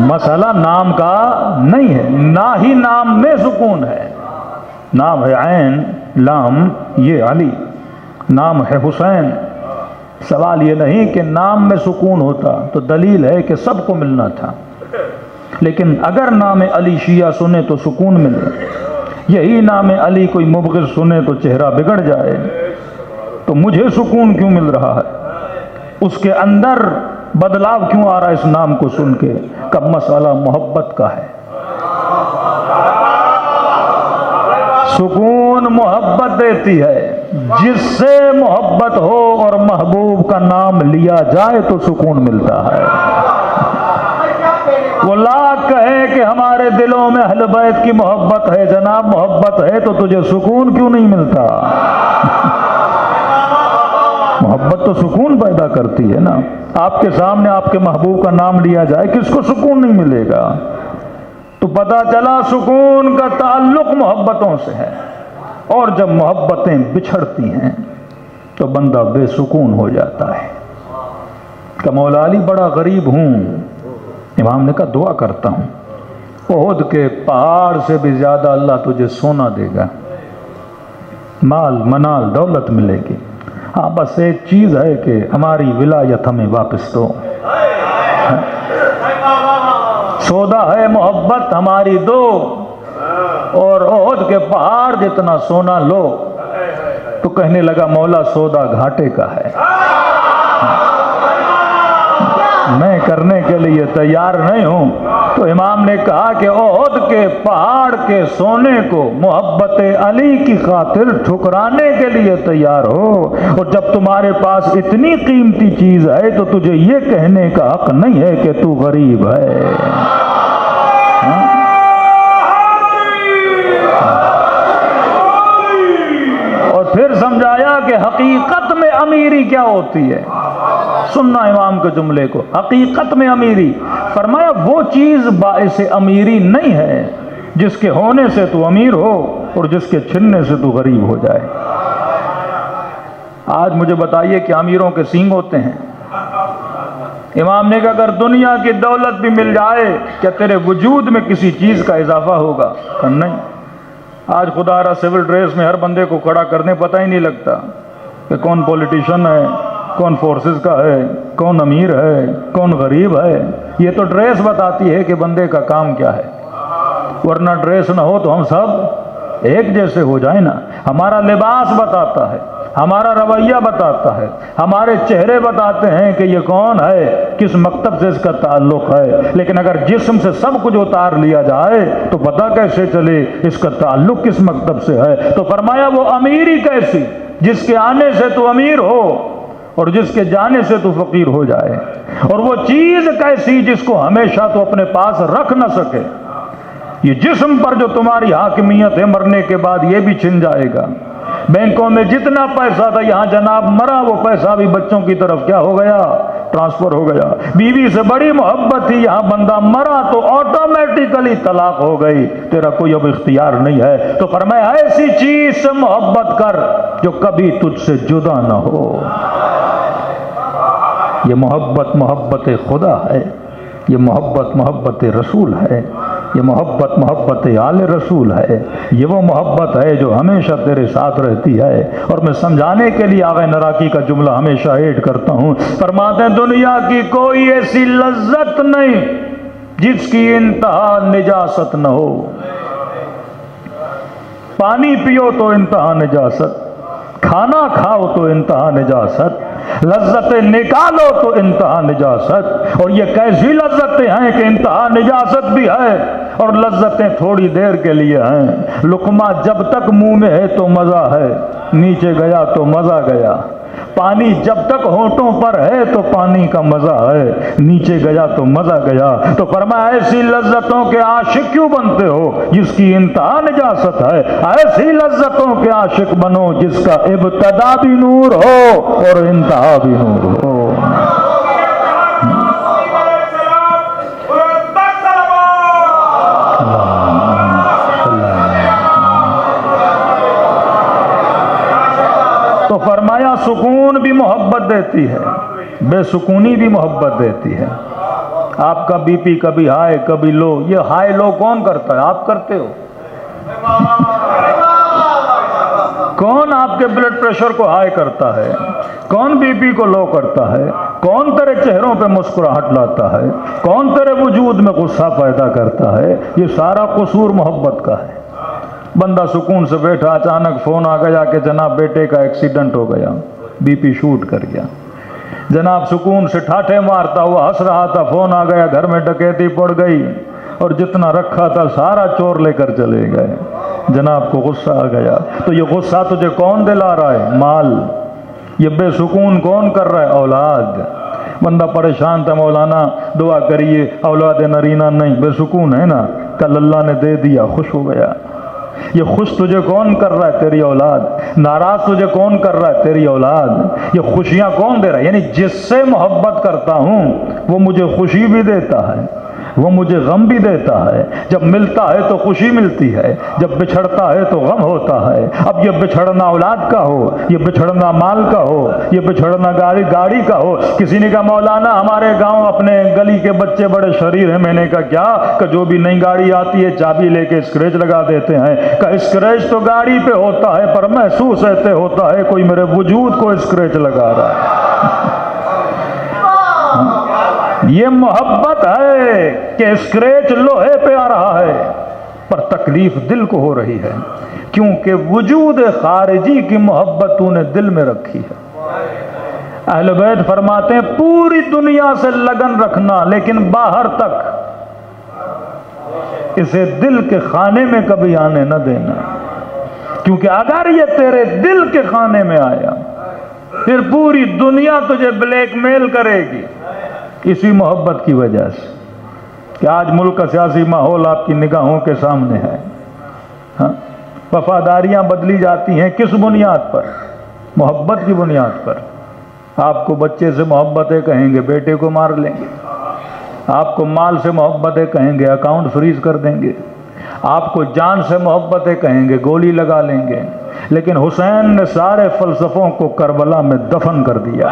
Speaker 1: مسئلہ نام کا نہیں ہے، نہ ہی نام میں سکون ہے۔ نام ہے عین لام یہ علی، نام ہے حسین۔ سوال یہ نہیں کہ نام میں سکون ہوتا تو دلیل ہے کہ سب کو ملنا تھا، لیکن اگر نام علی شیعہ سنے تو سکون ملے، یہی نام علی کوئی مبغض سنے تو چہرہ بگڑ جائے، تو مجھے سکون کیوں مل رہا ہے؟ اس کے اندر بدلاؤ کیوں آ رہا ہے اس نام کو سن کے؟ کب مسئلہ محبت کا ہے۔ سکون محبت دیتی ہے، جس سے محبت ہو اور محبوب کا نام لیا جائے تو سکون ملتا ہے۔ وہ لاکھ کہے کہ ہمارے دلوں میں اہل بیت کی محبت ہے، جناب محبت ہے تو تجھے سکون کیوں نہیں ملتا؟ محبت تو سکون پیدا کرتی ہے نا۔ آپ کے سامنے آپ کے محبوب کا نام لیا جائے کس کو سکون نہیں ملے گا؟ تو پتہ چلا سکون کا تعلق محبتوں سے ہے، اور جب محبتیں بچھڑتی ہیں تو بندہ بے سکون ہو جاتا ہے۔ کہ مولا علی بڑا غریب ہوں، امام نے کہا دعا کرتا ہوں احد کے پہاڑ سے بھی زیادہ اللہ تجھے سونا دے گا، مال منال دولت ملے گی، ہاں بس ایک چیز ہے کہ ہماری ولایت ہمیں واپس دو۔ سودا ہے محبت ہماری دو، اور احد کے پہاڑ جتنا سونا لو۔ تو کہنے لگا مولا سودا گھاٹے کا ہے، میں کرنے کے لیے تیار نہیں ہوں۔ تو امام نے کہا کہ احد کے پہاڑ کے سونے کو محبت علی کی خاطر ٹھکرانے کے لیے تیار ہو، اور جب تمہارے پاس اتنی قیمتی چیز ہے تو تجھے یہ کہنے کا حق نہیں ہے کہ تو غریب ہے۔ اور پھر سمجھایا کہ حقیقت میں امیری کیا ہوتی ہے۔ سننا امام کے جملے کو، حقیقت میں امیری، فرمایا وہ چیز باعث امیری نہیں ہے جس کے ہونے سے تو امیر ہو اور جس کے چھننے سے تو غریب ہو جائے۔ آج مجھے بتائیے کہ امیروں کے سینگ ہوتے ہیں؟ امام نے کہا اگر دنیا کی دولت بھی مل جائے کیا تیرے وجود میں کسی چیز کا اضافہ ہوگا؟ نہیں۔ آج خدا را سول ڈریس میں ہر بندے کو کھڑا کرنے پتہ ہی نہیں لگتا کہ کون پولیٹیشن ہے، کون فورسز کا ہے، کون امیر ہے، کون غریب ہے۔ یہ تو ڈریس بتاتی ہے کہ بندے کا کام کیا ہے، ورنہ ڈریس نہ ہو تو ہم سب ایک جیسے ہو جائیں نا۔ ہمارا لباس بتاتا ہے، ہمارا رویہ بتاتا ہے، ہمارے چہرے بتاتے ہیں کہ یہ کون ہے، کس مکتب سے اس کا تعلق ہے۔ لیکن اگر جسم سے سب کچھ اتار لیا جائے تو پتہ کیسے چلے اس کا تعلق کس مکتب سے ہے؟ تو فرمایا وہ امیری کیسی جس کے آنے سے تو امیر ہو اور جس کے جانے سے تو فقیر ہو جائے، اور وہ چیز کیسی جس کو ہمیشہ تو اپنے پاس رکھ نہ سکے۔ یہ جسم پر جو تمہاری حاکمیت ہے مرنے کے بعد یہ بھی چھن جائے گا۔ بینکوں میں جتنا پیسہ تھا یہاں جناب مرا وہ پیسہ بھی بچوں کی طرف کیا ہو گیا؟ ٹرانسفر ہو گیا۔ بیوی سے بڑی محبت تھی، یہاں بندہ مرا تو آٹومیٹیکلی طلاق ہو گئی، تیرا کوئی اب اختیار نہیں ہے۔ تو فرمایا ایسی چیز سے محبت کر جو کبھی تجھ سے جدا نہ ہو۔ یہ محبت محبت خدا ہے، یہ محبت محبت رسول ہے، یہ محبت محبت آل رسول ہے، یہ وہ محبت ہے جو ہمیشہ تیرے ساتھ رہتی ہے۔ اور میں سمجھانے کے لیے آغا نراکی کا جملہ ہمیشہ ایڈ کرتا ہوں، فرماتے ہیں دنیا کی کوئی ایسی لذت نہیں جس کی انتہا نجاست نہ ہو۔ پانی پیو تو انتہا نجاست، کھانا کھاؤ تو انتہا نجاست، لذتیں نکالو تو انتہا نجاست، اور یہ کیسی لذتیں ہیں کہ انتہا نجاست بھی ہے، اور لذتیں تھوڑی دیر کے لیے ہیں۔ لقمہ جب تک منہ میں ہے تو مزہ ہے، نیچے گیا تو مزہ گیا۔ پانی جب تک ہونٹوں پر ہے تو پانی کا مزہ ہے، نیچے گیا تو مزہ گیا۔ تو فرمایا ایسی لذتوں کے عاشق کیوں بنتے ہو جس کی انتہا نجاست ہے؟ ایسی لذتوں کے عاشق بنو جس کا ابتدا بھی نور ہو اور انتہا بھی نور ہو۔ تو فرمایا سکون بھی محبت دیتی ہے، بے سکونی بھی محبت دیتی ہے۔ آپ کا بی پی کبھی ہائی کبھی لو، یہ ہائی لو کون کرتا ہے؟ آپ کرتے ہو؟ کون آپ کے بلڈ پریشر کو ہائی کرتا ہے؟ کون بی پی کو لو کرتا ہے؟ کون تیرے چہروں پہ مسکراہٹ لاتا ہے؟ کون تیرے وجود میں غصہ پیدا کرتا ہے؟ یہ سارا قصور محبت کا ہے۔ بندہ سکون سے بیٹھا، اچانک فون آ گیا کہ جناب بیٹے کا ایکسیڈنٹ ہو گیا، بی پی شوٹ کر گیا۔ جناب سکون سے ٹھاٹھے مارتا ہوا ہنس رہا تھا، فون آ گیا گھر میں ڈکیتی پڑ گئی اور جتنا رکھا تھا سارا چور لے کر چلے گئے۔ جناب کو غصہ آ گیا۔ تو یہ غصہ تجھے کون دلا رہا ہے؟ مال۔ یہ بے سکون کون کر رہا ہے؟ اولاد۔ بندہ پریشان تھا، مولانا دعا کریے اولاد نرینہ نہیں، بے سکون ہے نا، کل اللہ نے دے دیا، خوش ہو گیا۔ یہ خوش تجھے کون کر رہا ہے؟ تیری اولاد۔ ناراض تجھے کون کر رہا ہے؟ تیری اولاد۔ یہ خوشیاں کون دے رہا ہے؟ یعنی جس سے محبت کرتا ہوں وہ مجھے خوشی بھی دیتا ہے، وہ مجھے غم بھی دیتا ہے۔ جب ملتا ہے تو خوشی ملتی ہے، جب بچھڑتا ہے تو غم ہوتا ہے۔ اب یہ بچھڑنا اولاد کا ہو، یہ بچھڑنا مال کا ہو، یہ بچھڑنا گاڑی کا ہو۔ کسی نے کہا مولانا ہمارے گاؤں اپنے گلی کے بچے بڑے شریر ہیں۔ میں نے کہا کیا؟ کہ جو بھی نئی گاڑی آتی ہے چابی لے کے اسکریچ لگا دیتے ہیں۔ کہ اسکریچ تو گاڑی پہ ہوتا ہے پر محسوس ایسے ہوتا ہے کوئی میرے وجود کو اسکریچ لگا رہا ہے۔ یہ محبت ہے کہ اسکریچ لوہے پہ آ رہا ہے پر تکلیف دل کو ہو رہی ہے، کیونکہ وجود خارجی کی محبت تو نے دل میں رکھی ہے۔ اہل بیت فرماتے ہیں پوری دنیا سے لگن رکھنا لیکن باہر تک، اسے دل کے خانے میں کبھی آنے نہ دینا، کیونکہ اگر یہ تیرے دل کے خانے میں آیا پھر پوری دنیا تجھے بلیک میل کرے گی۔ اسی محبت کی وجہ سے کہ آج ملک کا سیاسی ماحول آپ کی نگاہوں کے سامنے ہے۔ وفاداریاں بدلی جاتی ہیں کس بنیاد پر؟ محبت کی بنیاد پر۔ آپ کو بچے سے محبت ہے کہیں گے بیٹے کو مار لیں گے، آپ کو مال سے محبت ہے کہیں گے اکاؤنٹ فریز کر دیں گے، آپ کو جان سے محبت ہے کہیں گے گولی لگا لیں گے۔ لیکن حسین نے سارے فلسفوں کو کربلا میں دفن کر دیا۔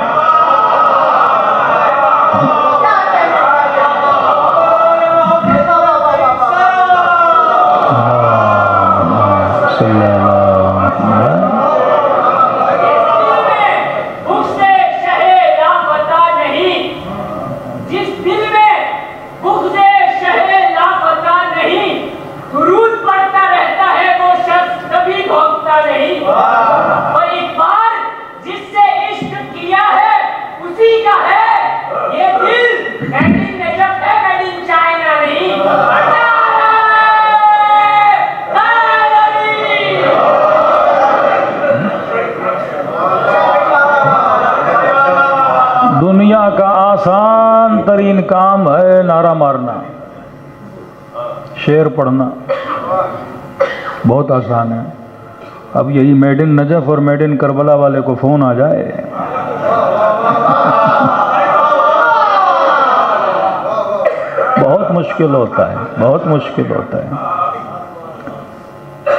Speaker 1: دنیا کا آسان ترین کام ہے نعرہ مارنا، شعر پڑھنا، بہت آسان ہے۔ اب یہی میڈ ان نجف اور میڈ ان کربلا والے کو فون آ جائے، بہت مشکل ہوتا ہے، بہت مشکل ہوتا ہے۔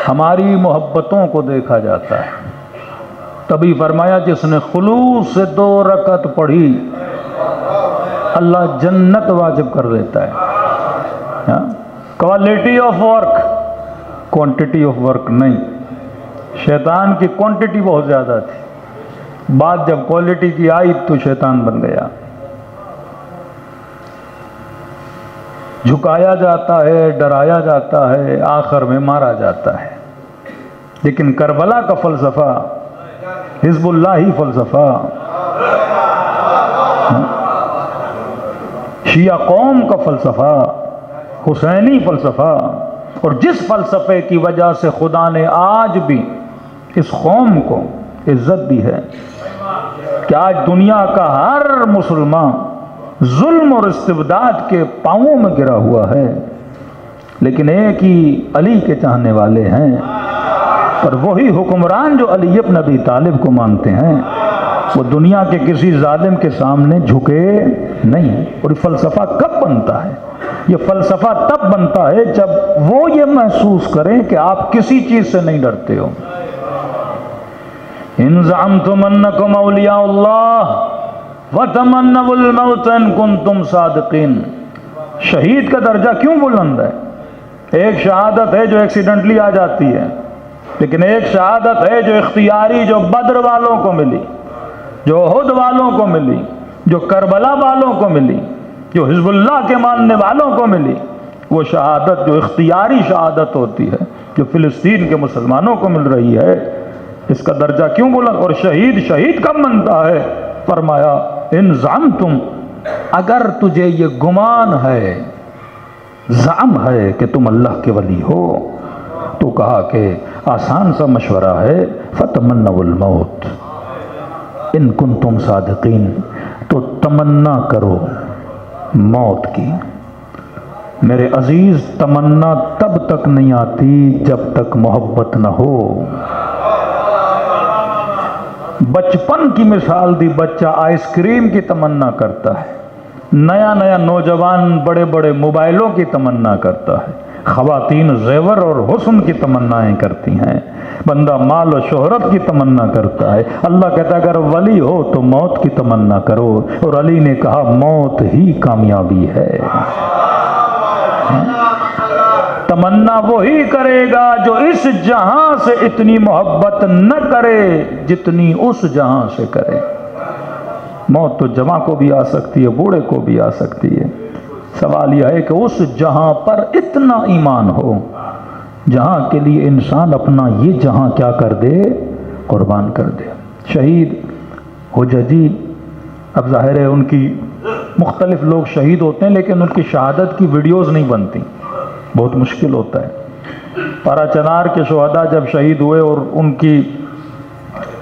Speaker 1: ہماری محبتوں کو دیکھا جاتا ہے، تبھی فرمایا جس نے خلوص سے 2 رکعت پڑھی اللہ جنت واجب کر دیتا ہے۔ Quality of work, quantity of work نہیں۔ شیطان کی کوانٹٹی بہت زیادہ تھی، بات جب کوالٹی کی آئی تو شیطان بن گیا۔ جھکایا جاتا ہے، ڈرایا جاتا ہے، آخر میں مارا جاتا ہے۔ لیکن کربلا کا فلسفہ حزب اللہ فلسفہ، شیعہ قوم کا فلسفہ حسینی فلسفہ، اور جس فلسفے کی وجہ سے خدا نے آج بھی اس قوم کو عزت دی ہے کہ آج دنیا کا ہر مسلمان ظلم اور استبداد کے پاؤں میں گرا ہوا ہے، لیکن ایک ہی علی کے چاہنے والے ہیں، اور وہی حکمران جو علی ابن ابی طالب کو مانتے ہیں وہ دنیا کے کسی ظالم کے سامنے جھکے نہیں۔ اور یہ فلسفہ کب بنتا ہے؟ یہ فلسفہ تب بنتا ہے جب وہ یہ محسوس کریں کہ آپ کسی چیز سے نہیں ڈرتے ہو۔ ان زعمتم انکم اولیاء اللہ وتمنوا الموت ان کنتم صادقین۔ شہید کا درجہ کیوں بلند ہے؟ ایک شہادت ہے جو ایکسیڈنٹلی آ جاتی ہے، لیکن ایک شہادت ہے جو اختیاری، جو بدر والوں کو ملی، جو احد والوں کو ملی، جو کربلا والوں کو ملی، جو حزب اللہ کے ماننے والوں کو ملی۔ وہ شہادت جو اختیاری شہادت ہوتی ہے، جو فلسطین کے مسلمانوں کو مل رہی ہے، اس کا درجہ کیوں بلند؟ اور شہید کب بنتا ہے؟ فرمایا ان زعمتم، اگر تجھے یہ گمان ہے، زعم ہے کہ تم اللہ کے ولی ہو، تو کہا کہ آسان سا مشورہ ہے، فتمنوا الموت ان کنتم صادقین، تو تمنا کرو موت کی۔ میرے عزیز، تمنا تب تک نہیں آتی جب تک محبت نہ ہو۔ بچپن کی مثال دی، بچہ آئس کریم کی تمنا کرتا ہے، نیا نیا نوجوان بڑے بڑے موبائلوں کی تمنا کرتا ہے، خواتین زیور اور حسن کی تمنائیں کرتی ہیں، بندہ مال و شہرت کی تمنا کرتا ہے۔ اللہ کہتا ہے اگر ولی ہو تو موت کی تمنا کرو، اور علی نے کہا موت ہی کامیابی ہے۔ تمنا وہی کرے گا جو اس جہاں سے اتنی محبت نہ کرے جتنی اس جہاں سے کرے۔ موت تو جوان کو بھی آ سکتی ہے، بوڑھے کو بھی آ سکتی ہے، سوال یہ ہے کہ اس جہاں پر اتنا ایمان ہو جہاں کے لیے انسان اپنا یہ جہاں کیا کر دے، قربان کر دے۔ شہید حججی، اب ظاہر ہے ان کی مختلف لوگ شہید ہوتے ہیں، لیکن ان کی شہادت کی ویڈیوز نہیں بنتی، بہت مشکل ہوتا ہے۔ پارا چنار کے شہداء جب شہید ہوئے اور ان کی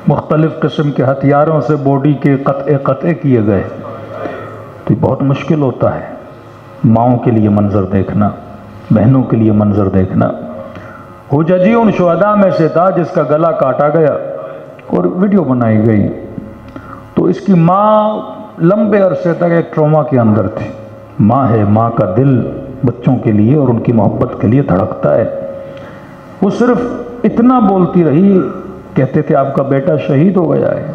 Speaker 1: مختلف قسم کے ہتھیاروں سے باڈی کے قطع کیے گئے، تو بہت مشکل ہوتا ہے ماؤں کے لیے منظر دیکھنا، بہنوں کے لیے منظر دیکھنا۔ حججی ان شہداء میں سے تھا جس کا گلا کاٹا گیا اور ویڈیو بنائی گئی، تو اس کی ماں لمبے عرصے تک ایک ٹراما کے اندر تھی۔ ماں ہے، ماں کا دل بچوں کے لیے اور ان کی محبت کے لیے دھڑکتا ہے۔ وہ صرف اتنا بولتی رہی، کہتے تھے آپ کا بیٹا شہید ہو گیا ہے،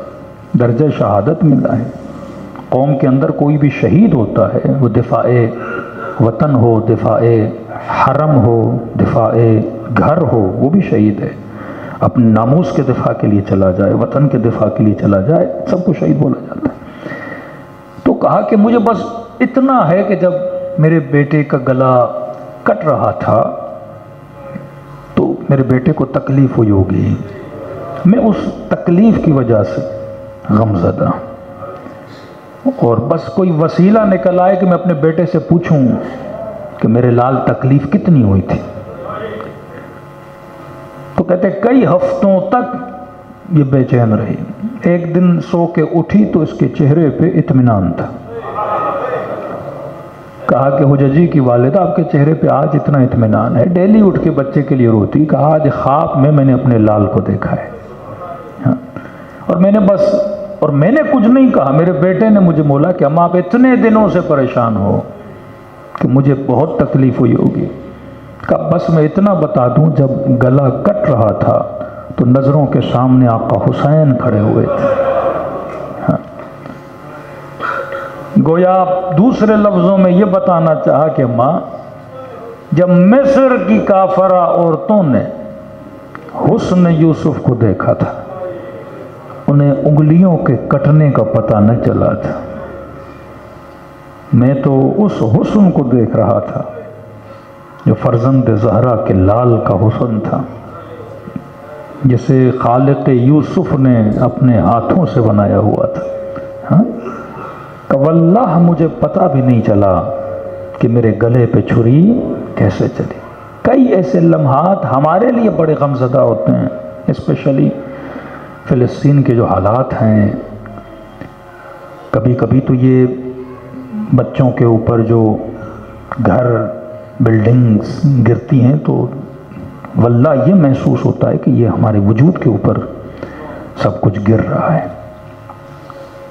Speaker 1: درجہ شہادت ملا ہے۔ قوم کے اندر کوئی بھی شہید ہوتا ہے، وہ دفاع وطن ہو، دفاع حرم ہو، دفاع گھر ہو، وہ بھی شہید ہے۔ اپنے ناموس کے دفاع کے لیے چلا جائے، وطن کے دفاع کے لیے چلا جائے، سب کو شہید بولا جاتا ہے۔ تو کہا کہ مجھے بس اتنا ہے کہ جب میرے بیٹے کا گلا کٹ رہا تھا تو میرے بیٹے کو تکلیف ہوئی ہوگی، میں اس تکلیف کی وجہ سے غم زدہ، اور بس کوئی وسیلہ نکل آئے کہ میں اپنے بیٹے سے پوچھوں کہ میرے لال تکلیف کتنی ہوئی تھی۔ تو کہتے کئی ہفتوں تک یہ بے چین رہی، ایک دن سو کے اٹھی تو اس کے چہرے پہ اطمینان تھا۔ کہا کہ حججی کی والدہ آپ کے چہرے پہ آج اتنا اطمینان ہے، ڈیلی اٹھ کے بچے کے لیے روتی، کہا آج خواب میں نے اپنے لال کو دیکھا ہے، اور میں نے کچھ نہیں کہا، میرے بیٹے نے مجھے بولا کہ ہم آپ اتنے دنوں سے پریشان ہو کہ مجھے بہت تکلیف ہوئی ہوگی۔ کہا بس میں اتنا بتا دوں، جب گلا کٹ رہا تھا تو نظروں کے سامنے آقا حسین کھڑے ہوئے تھے۔ گویا دوسرے لفظوں میں یہ بتانا چاہا کہ ماں، جب مصر کی کافرہ عورتوں نے حسن یوسف کو دیکھا تھا، انہیں انگلیوں کے کٹنے کا پتہ نہ چلا تھا، میں تو اس حسن کو دیکھ رہا تھا جو فرزند زہرا کے لال کا حسن تھا، جسے خالق یوسف نے اپنے ہاتھوں سے بنایا ہوا تھا۔ کہ واللہ مجھے پتہ بھی نہیں چلا کہ میرے گلے پہ چھری کیسے چلی۔ کئی ایسے لمحات ہمارے لیے بڑے غمزدہ ہوتے ہیں، اسپیشلی فلسطین کے جو حالات ہیں۔ کبھی کبھی تو یہ بچوں کے اوپر جو گھر بلڈنگز گرتی ہیں تو واللہ یہ محسوس ہوتا ہے کہ یہ ہمارے وجود کے اوپر سب کچھ گر رہا ہے۔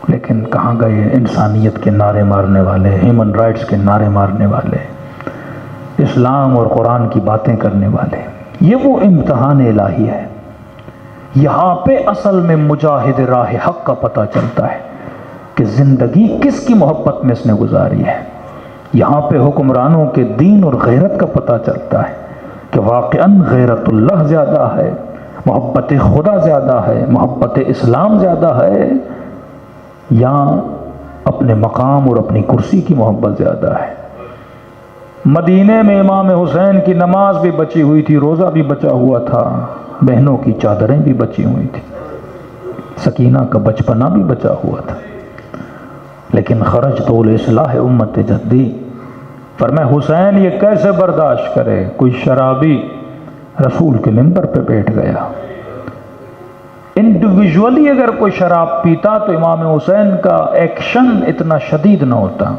Speaker 1: لیکن کہاں گئے انسانیت کے نعرے مارنے والے، ہیومن رائٹس کے نعرے مارنے والے، اسلام اور قرآن کی باتیں کرنے والے؟ یہ وہ امتحان الہی ہے۔ یہاں پہ اصل میں مجاہد راہ حق کا پتہ چلتا ہے کہ زندگی کس کی محبت میں اس نے گزاری ہے۔ یہاں پہ حکمرانوں کے دین اور غیرت کا پتہ چلتا ہے کہ واقعاً غیرت اللہ زیادہ ہے، محبت خدا زیادہ ہے، محبت اسلام زیادہ ہے، یا اپنے مقام اور اپنی کرسی کی محبت زیادہ ہے۔ مدینے میں امام حسین کی نماز بھی بچی ہوئی تھی، روزہ بھی بچا ہوا تھا، بہنوں کی چادریں بھی بچی ہوئی تھی، سکینہ کا بچپنا بھی بچا ہوا تھا۔ لیکن خرج تو الاصلاح امت جدی، فرمایا حسین یہ کیسے برداشت کرے؟ کوئی شرابی رسول کے منبر پہ بیٹھ گیا۔ انڈیویجولی اگر کوئی شراب پیتا تو امام حسین کا ایکشن اتنا شدید نہ ہوتا،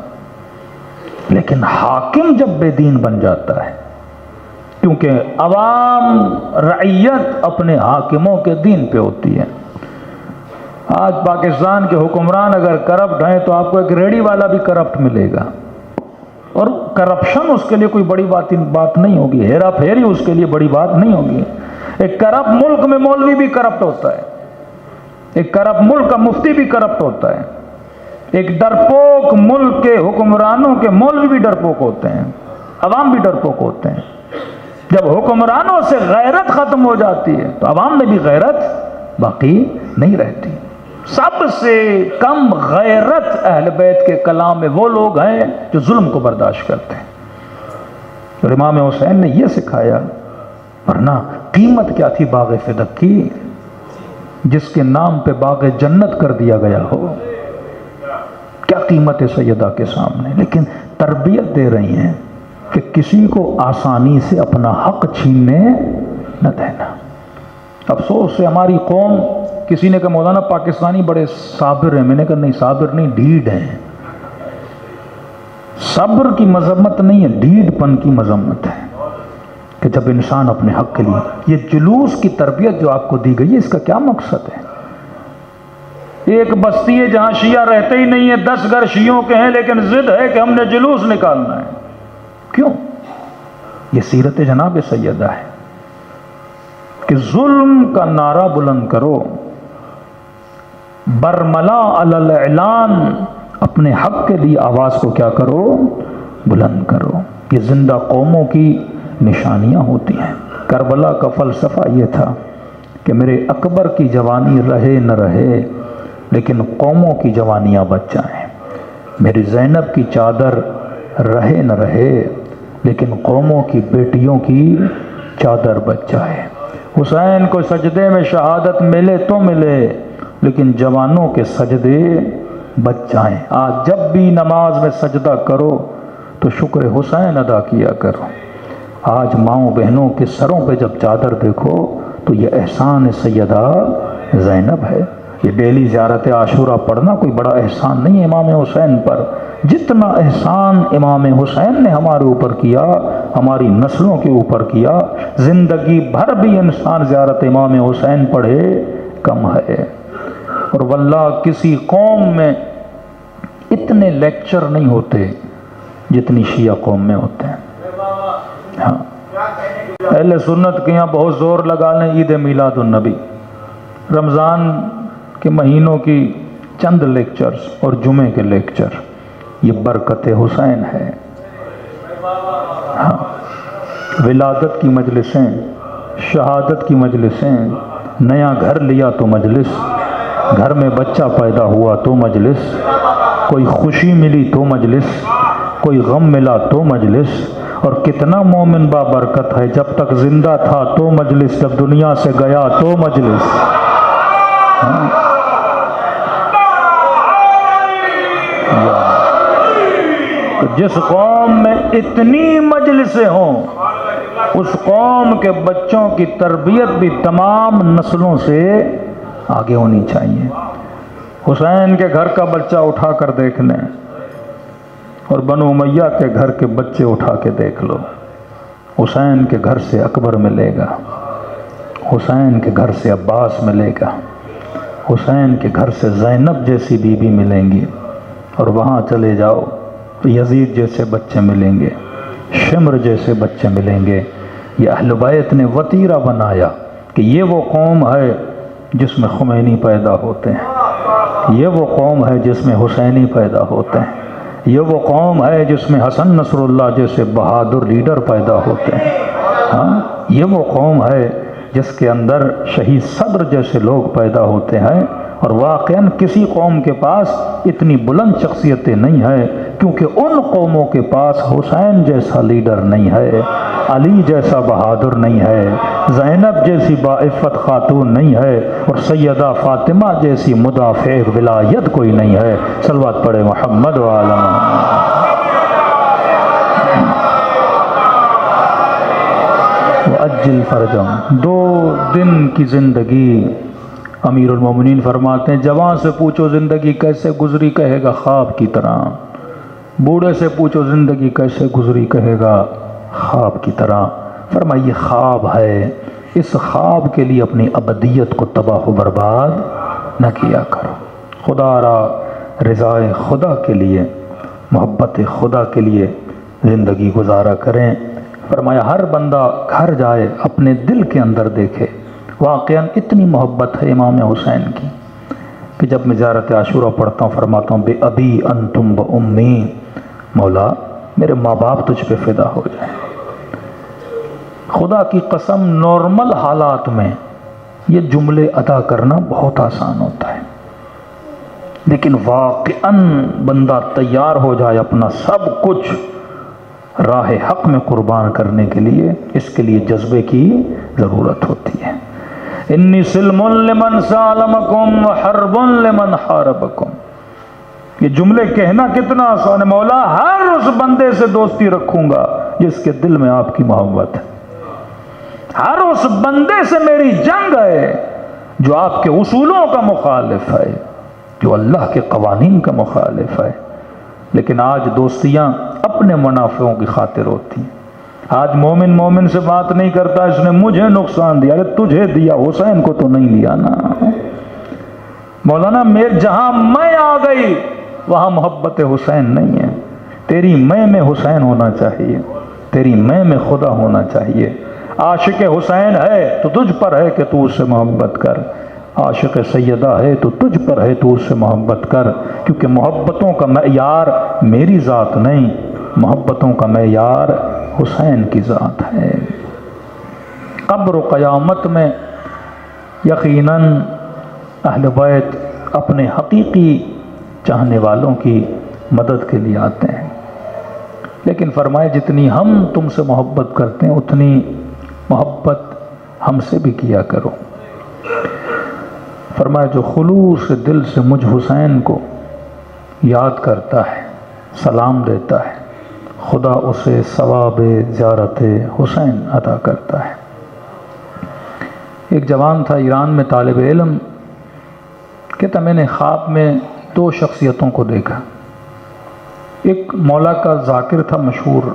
Speaker 1: لیکن حاکم جب بے دین بن جاتا ہے، کیونکہ عوام رعیت اپنے حاکموں کے دین پہ ہوتی ہے۔ آج پاکستان کے حکمران اگر کرپٹ ہیں تو آپ کو ایک ریڑھی والا بھی کرپٹ ملے گا، اور کرپشن اس کے لیے کوئی بڑی بات نہیں ہوگی، ہیرا پھیری اس کے لیے بڑی بات نہیں ہوگی۔ ایک کرپٹ ملک میں مولوی بھی کرپٹ ہوتا ہے، ایک کرپٹ ملک کا مفتی بھی کرپٹ ہوتا ہے، ایک ڈرپوک ملک کے حکمرانوں کے مولوی بھی ڈرپوک ہوتے ہیں، عوام بھی ڈرپوک ہوتے ہیں۔ جب حکمرانوں سے غیرت ختم ہو جاتی ہے تو عوام میں بھی غیرت باقی نہیں رہتی۔ سب سے کم غیرت اہل بیت کے کلام میں وہ لوگ ہیں جو ظلم کو برداشت کرتے ہیں، اور امام حسین نے یہ سکھایا۔ ورنہ قیمت کیا تھی باغ فدق کی، جس کے نام پہ باغ جنت کر دیا گیا ہو؟ کیا قیمت ہے سیدہ کے سامنے؟ لیکن تربیت دے رہی ہیں کہ کسی کو آسانی سے اپنا حق چھیننے نہ دینا۔ افسوس سے ہماری قوم، کسی نے کہا مولانا پاکستانی بڑے صابر ہیں، میں نے کہا نہیں، صابر نہیں، ڈھیڑ ہیں۔ صبر کی مذمت نہیں ہے، ڈھیڑ پن کی مذمت ہے، کہ جب انسان اپنے حق کے لیے، یہ جلوس کی تربیت جو آپ کو دی گئی ہے، اس کا کیا مقصد ہے؟ ایک بستی ہے جہاں شیعہ رہتے ہی نہیں ہے، 10 گھر شیعوں کے ہیں، لیکن ضد ہے کہ ہم نے جلوس نکالنا ہے۔ کیوں؟ یہ سیرت جناب سیدہ ہے کہ ظلم کا نعرہ بلند کرو، برملا علی الاعلان، اپنے حق کے لیے آواز کو کیا کرو؟ بلند کرو۔ یہ زندہ قوموں کی نشانیاں ہوتی ہیں۔ کربلا کا فلسفہ یہ تھا کہ میرے اکبر کی جوانی رہے نہ رہے، لیکن قوموں کی جوانیاں بچ جائیں۔ میری زینب کی چادر رہے نہ رہے، لیکن قوموں کی بیٹیوں کی چادر بچ جائے۔ حسین کو سجدے میں شہادت ملے تو ملے، لیکن جوانوں کے سجدے بچ جائیں۔ آج جب بھی نماز میں سجدہ کرو تو شکر حسین ادا کیا کرو۔ آج ماؤں بہنوں کے سروں پہ جب چادر دیکھو تو یہ احسان سیدہ زینب ہے۔ یہ ڈیلی زیارت عاشورہ پڑھنا کوئی بڑا احسان نہیں ہے امام حسین پر، جتنا احسان امام حسین نے ہمارے اوپر کیا، ہماری نسلوں کے اوپر کیا، زندگی بھر بھی انسان زیارت امام حسین پڑھے کم ہے۔ اور واللہ کسی قوم میں اتنے لیکچر نہیں ہوتے جتنی شیعہ قوم میں ہوتے ہیں۔ ہاں، اہل سنت کے یہاں بہت زور لگا لیں عید میلاد النبی، رمضان کے مہینوں کی چند لیکچرز اور جمعے کے لیکچر، یہ برکت حسین ہے۔ ہاں، ولادت کی مجلسیں، شہادت کی مجلسیں، نیا گھر لیا تو مجلس، گھر میں بچہ پیدا ہوا تو مجلس، کوئی خوشی ملی تو مجلس، کوئی غم ملا تو مجلس۔ اور کتنا مومن بابرکت ہے، جب تک زندہ تھا تو مجلس، جب دنیا سے گیا تو مجلس۔ ہاں تو جس قوم میں اتنی مجلسیں ہوں اس قوم کے بچوں کی تربیت بھی تمام نسلوں سے آگے ہونی چاہیے۔ حسین کے گھر کا بچہ اٹھا کر دیکھ لیں اور بنو امیہ کے گھر کے بچے اٹھا کے دیکھ لو، حسین کے گھر سے اکبر ملے گا، حسین کے گھر سے عباس ملے گا، حسین کے گھر سے زینب جیسی بیوی ملیں گی، اور وہاں چلے جاؤ تو یزید جیسے بچے ملیں گے، شمر جیسے بچے ملیں گے۔ یہ اہل بیت نے وتیرہ بنایا کہ یہ وہ قوم ہے جس میں خمینی پیدا ہوتے ہیں، یہ وہ قوم ہے جس میں حسینی پیدا ہوتے ہیں، یہ وہ قوم ہے جس میں حسن نصر اللہ جیسے بہادر لیڈر پیدا ہوتے ہیں، ہاں یہ وہ قوم ہے جس کے اندر شہید صدر جیسے لوگ پیدا ہوتے ہیں۔ اور واقعاً کسی قوم کے پاس اتنی بلند شخصیتیں نہیں ہیں، کیونکہ ان قوموں کے پاس حسین جیسا لیڈر نہیں ہے، علی جیسا بہادر نہیں ہے، زینب جیسی باعفت خاتون نہیں ہے، اور سیدہ فاطمہ جیسی مدافع ولایت کوئی نہیں ہے۔ صلوات پڑھے محمد و آل محمد۔ وَأَجِّلْ فَرْجَهُمْ۔ 2 دن کی زندگی، امیر المومنین فرماتے ہیں جوان سے پوچھو زندگی کیسے گزری، کہے گا خواب کی طرح، بوڑھے سے پوچھو زندگی کیسے گزری، کہے گا خواب کی طرح۔ فرمائیے خواب ہے، اس خواب کے لیے اپنی ابدیت کو تباہ و برباد نہ کیا کرو، خدا را رضائے خدا کے لیے، محبت خدا کے لیے زندگی گزارا کریں۔ فرمایا ہر بندہ گھر جائے اپنے دل کے اندر دیکھے، واقعاً اتنی محبت ہے امام حسین کی کہ جب میں زیارت عاشورہ پڑھتا ہوں فرماتا ہوں بے ابی انتم و امی، مولا میرے ماں باپ تجھ پہ فدا ہو جائیں۔ خدا کی قسم نارمل حالات میں یہ جملے ادا کرنا بہت آسان ہوتا ہے، لیکن واقعاً بندہ تیار ہو جائے اپنا سب کچھ راہ حق میں قربان کرنے کے لیے، اس کے لیے جذبے کی ضرورت ہوتی ہے۔ انی سلم لمن سالمکم وحرب لمن حاربکم، یہ جملے کہنا کتنا آسان ہے، مولا ہر اس بندے سے دوستی رکھوں گا جس کے دل میں آپ کی محبت ہے، ہر اس بندے سے میری جنگ ہے جو آپ کے اصولوں کا مخالف ہے، جو اللہ کے قوانین کا مخالف ہے۔ لیکن آج دوستیاں اپنے منافعوں کی خاطر ہوتی ہیں۔ آج مومن سے بات نہیں کرتا، اس نے مجھے نقصان دیا، ارے تجھے دیا، حسین کو تو نہیں دیا نا۔ مولانا جہاں میں آ گئی وہاں محبت حسین نہیں ہے، تیری میں حسین ہونا چاہیے، تیری میں خدا ہونا چاہیے۔ عاشق حسین ہے تو تجھ پر ہے کہ تو اس سے محبت کر، عاشق سیدہ ہے تو تجھ پر ہے تو اس سے محبت کر، کیونکہ محبتوں کا معیار میری ذات نہیں، محبتوں کا معیار حسین کی ذات ہے۔ قبر و قیامت میں یقیناً اہل بیت اپنے حقیقی چاہنے والوں کی مدد کے لیے آتے ہیں، لیکن فرمائے جتنی ہم تم سے محبت کرتے ہیں اتنی محبت ہم سے بھی کیا کرو۔ فرمایا جو خلوص دل سے مجھ حسین کو یاد کرتا ہے، سلام دیتا ہے، خدا اسے ثواب زیارت حسین عطا کرتا ہے۔ ایک جوان تھا ایران میں طالب علم، کہتا میں نے خواب میں 2 شخصیتوں کو دیکھا، ایک مولا کا ذاکر تھا مشہور،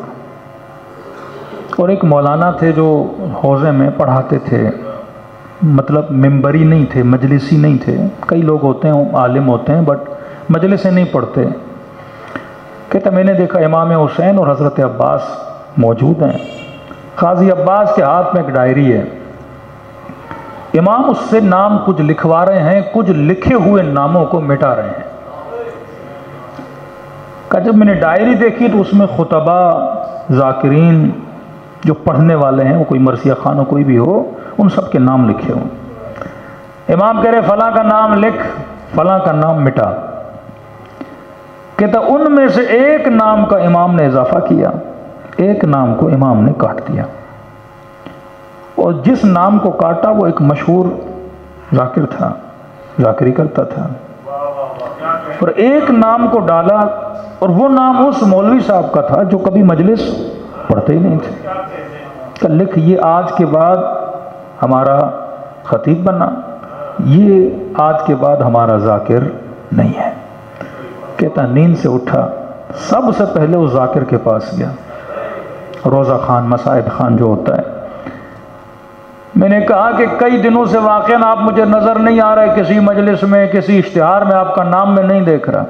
Speaker 1: اور ایک مولانا تھے جو حوضے میں پڑھاتے تھے، مطلب ممبری نہیں تھے، مجلسی نہیں تھے، کئی لوگ ہوتے ہیں عالم ہوتے ہیں بٹ مجلس سے نہیں پڑھتے۔ کہتا میں نے دیکھا امام حسین اور حضرت عباس موجود ہیں، قاضی عباس کے ہاتھ میں ایک ڈائری ہے، امام اس سے نام کچھ لکھوا رہے ہیں، کچھ لکھے ہوئے ناموں کو مٹا رہے ہیں۔ کہ جب میں نے ڈائری دیکھی تو اس میں خطبہ، ذاکرین جو پڑھنے والے ہیں، وہ کوئی مرثیہ خان ہو کوئی بھی ہو، ان سب کے نام لکھے ہوں۔ امام کہہ رہے فلاں کا نام لکھ، فلاں کا نام مٹا۔ کہتا ان میں سے ایک نام کا امام نے اضافہ کیا، ایک نام کو امام نے کاٹ دیا، اور جس نام کو کاٹا وہ ایک مشہور ذاکر تھا، ذاکری کرتا تھا، اور ایک نام کو ڈالا اور وہ نام اس مولوی صاحب کا تھا جو کبھی مجلس پڑھتے ہی نہیں تھے. کہ لکھ یہ آج کے بعد ہمارا خطیب بنا، یہ آج کے بعد ہمارا ذاکر نہیں ہے. کہتا نیند سے اٹھا، سب سے پہلے اس ذاکر کے پاس گیا، روزہ خان مصائب خان جو ہوتا ہے. میں نے کہا کہ کئی دنوں سے واقعاً آپ مجھے نظر نہیں آ رہے، کسی مجلس میں کسی اشتہار میں آپ کا نام میں نہیں دیکھ رہا.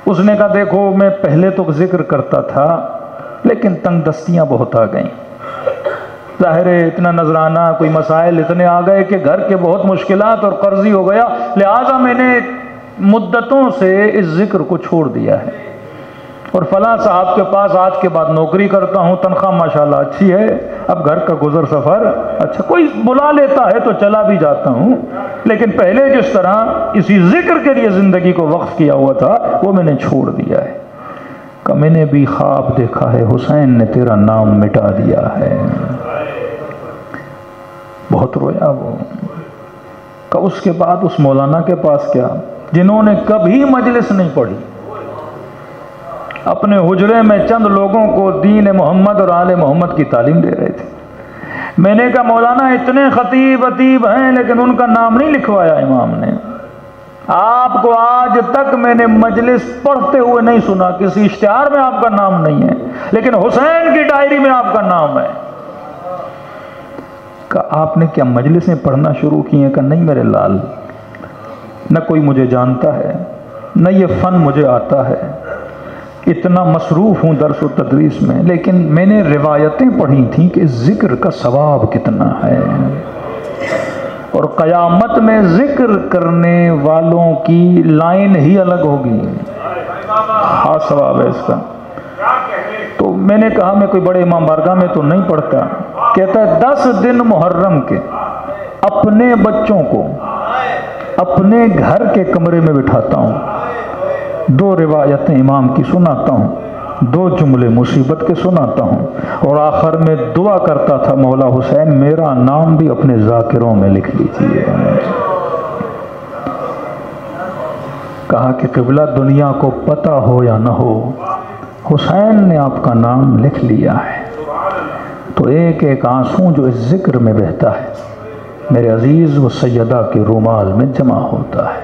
Speaker 1: اس نے کہا دیکھو میں پہلے تو ذکر کرتا تھا لیکن تنگ دستیاں بہت آ گئیں، ظاہر ہے اتنا نذرانہ کوئی مسائل اتنے آ گئے کہ گھر کے بہت مشکلات اور قرضی ہو گیا، لہٰذا میں نے مدتوں سے اس ذکر کو چھوڑ دیا ہے، اور فلاں صاحب کے پاس آج کے بعد نوکری کرتا ہوں، تنخواہ ماشاءاللہ اچھی ہے، اب گھر کا گزر سفر اچھا، کوئی بلا لیتا ہے تو چلا بھی جاتا ہوں، لیکن پہلے جس طرح اسی ذکر کے لیے زندگی کو وقف کیا ہوا تھا وہ میں نے چھوڑ دیا ہے. کہ میں نے بھی خواب دیکھا ہے حسین نے تیرا نام مٹا دیا ہے. بہت رویا وہ. کہ اس کے بعد اس مولانا کے پاس کیا جنہوں نے کبھی مجلس نہیں پڑھی، اپنے حجرے میں چند لوگوں کو دین محمد اور آل محمد کی تعلیم دے رہے تھے. میں نے کہا مولانا اتنے خطیب ادیب ہیں لیکن ان کا نام نہیں لکھوایا امام نے. آپ کو آج تک میں نے مجلس پڑھتے ہوئے نہیں سنا، کسی اشتہار میں آپ کا نام نہیں ہے لیکن حسین کی ڈائری میں آپ کا نام ہے. کہ آپ نے کیا مجلسیں پڑھنا شروع کی ہیں؟ کہ نہیں میرے لال، نہ کوئی مجھے جانتا ہے نہ یہ فن مجھے آتا ہے، اتنا مصروف ہوں درس و تدریس میں، لیکن میں نے روایتیں پڑھی تھیں کہ ذکر کا ثواب کتنا ہے، اور قیامت میں ذکر کرنے والوں کی لائن ہی الگ ہوگی، خاص ثواب ہے اس کا. تو میں نے کہا میں کوئی بڑے امام بارگاہ میں تو نہیں پڑھتا. کہتا ہے 10 دن محرم کے اپنے بچوں کو اپنے گھر کے کمرے میں بٹھاتا ہوں، 2 روایتیں امام کی سناتا ہوں، 2 جملے مصیبت کے سناتا ہوں، اور آخر میں دعا کرتا تھا مولا حسین میرا نام بھی اپنے ذاکروں میں لکھ لیجیے. کہا کہ قبلہ دنیا کو پتہ ہو یا نہ ہو حسین نے آپ کا نام لکھ لیا ہے. تو ایک ایک آنسو جو اس ذکر میں بہتا ہے میرے عزیز وہ سیدہ کے رومال میں جمع ہوتا ہے،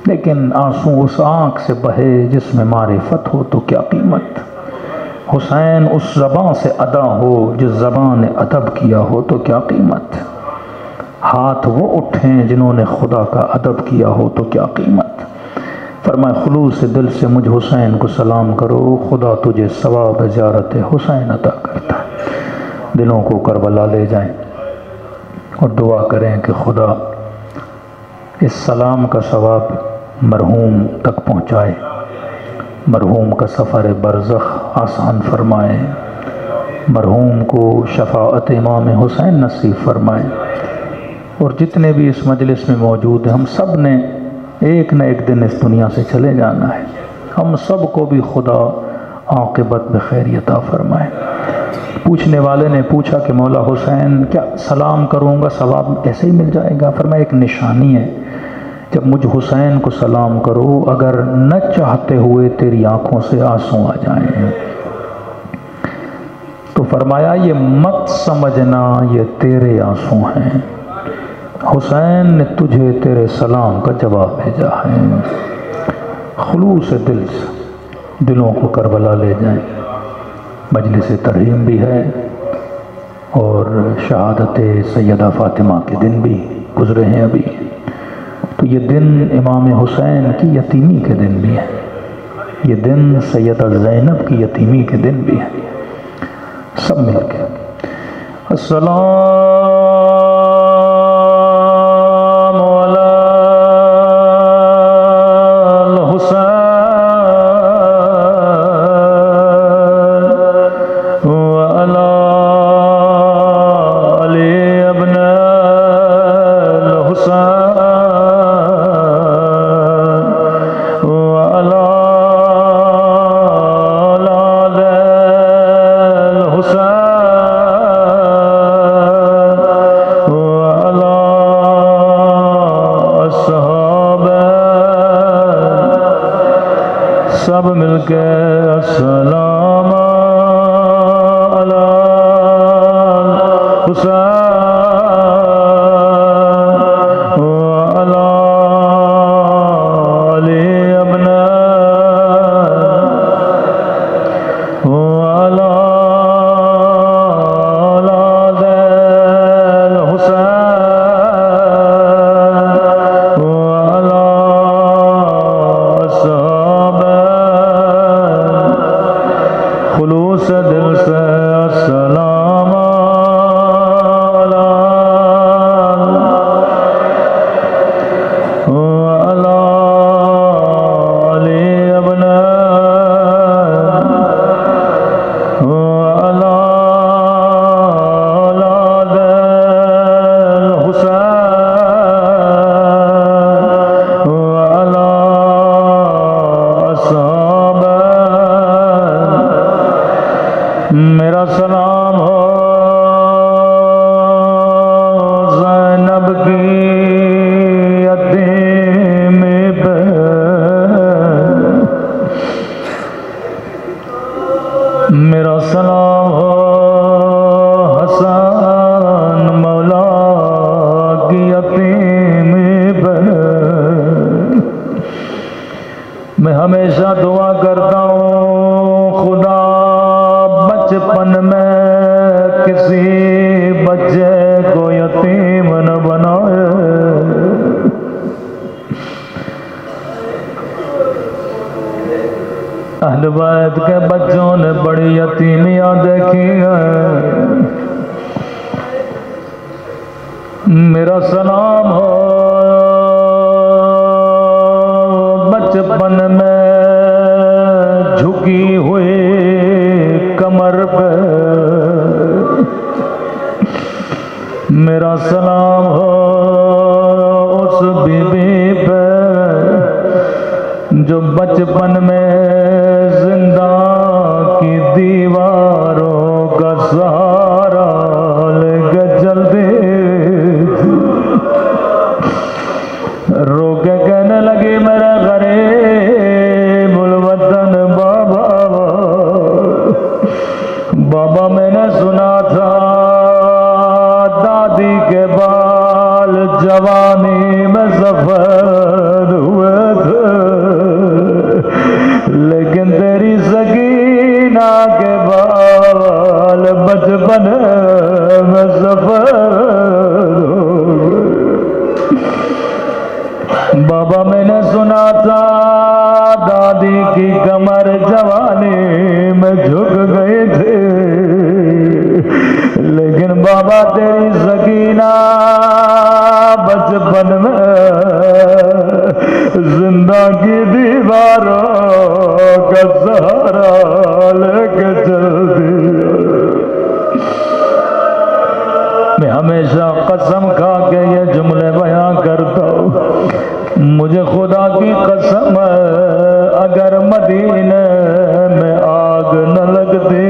Speaker 1: لیکن آنسو اس آنکھ سے بہے جس میں معرفت ہو تو کیا قیمت. حسین اس زبان سے ادا ہو جس زبان نے ادب کیا ہو تو کیا قیمت. ہاتھ وہ اٹھیں جنہوں نے خدا کا ادب کیا ہو تو کیا قیمت. فرمائے خلوص سے دل سے مجھ حسین کو سلام کرو، خدا تجھے ثواب زیارت حسین عطا کرتا ہے. دلوں کو کربلا لے جائیں اور دعا کریں کہ خدا اس سلام کا ثواب مرحوم تک پہنچائے، مرحوم کا سفر برزخ آسان فرمائے، مرحوم کو شفاعت امام حسین نصیب فرمائے. اور جتنے بھی اس مجلس میں موجود ہیں ہم سب نے ایک نہ ایک دن اس دنیا سے چلے جانا ہے، ہم سب کو بھی خدا عاقبت بخیر عطا فرمائے. پوچھنے والے نے پوچھا کہ مولا حسین کیا سلام کروں گا ثواب ایسے ہی مل جائے گا؟ فرمایا ایک نشانی ہے، جب مجھ حسین کو سلام کرو اگر نہ چاہتے ہوئے تیری آنکھوں سے آنسو آ جائیں تو فرمایا یہ مت سمجھنا یہ تیرے آنسو ہیں، حسین نے تجھے تیرے سلام کا جواب بھیجا ہے. خلوص دل سے دلوں کو کربلا لے جائیں. مجلس ترحیم بھی ہے اور شہادت سیدہ فاطمہ کے دن بھی گزرے ہیں ابھی، تو یہ دن امام حسین کی یتیمی کے دن بھی ہے، یہ دن سیدہ زینب کی یتیمی کے دن بھی ہے. سب مل کے السلام سب مل کے السلام علی حسین وعلی علی ابن وعلی دل سے السلام علی علی ابن وعلی اولاد الحسین وعلی اصحاب میرا سلام ہو زینب کی یتیم پہ میرا سلام ہو حسن مولا کی یتیم پہ میں ہمیشہ دعا کرتا ہوں خدا بچپن میں کسی بچے کو یتیم نہ بنائے اہل بیت کے بچوں نے بڑی یتیمیاں دیکھی ہیں میرا سلام ہو بچپن میں جھکی ہوئی کمر پہ میرا سلام ہو اس بی بی پہ جو بچپن میں زندہ کی دیواروں کا سہارا لے کے چلتی رو کے کہنے لگی میرے غریب الوطن بابا بابا میں نے سنا تھا دادی کے بال جوانی میں سفید ہوئے تھے لیکن تیری سکینہ کے بال بچپن میں سفید ہوئے بابا میں نے سنا تھا دادی کی کمر جوانی میں جھک گئی تھی لیکن بابا تیری سکینہ بچپن میں زندہ کی دیواروں کا سہارا لے کے چلتی میں ہمیشہ قسم کھا کے یہ جملے بیان کرتا ہوں مجھے خدا کی قسم ہے اگر مدینے میں آگ نہ لگتی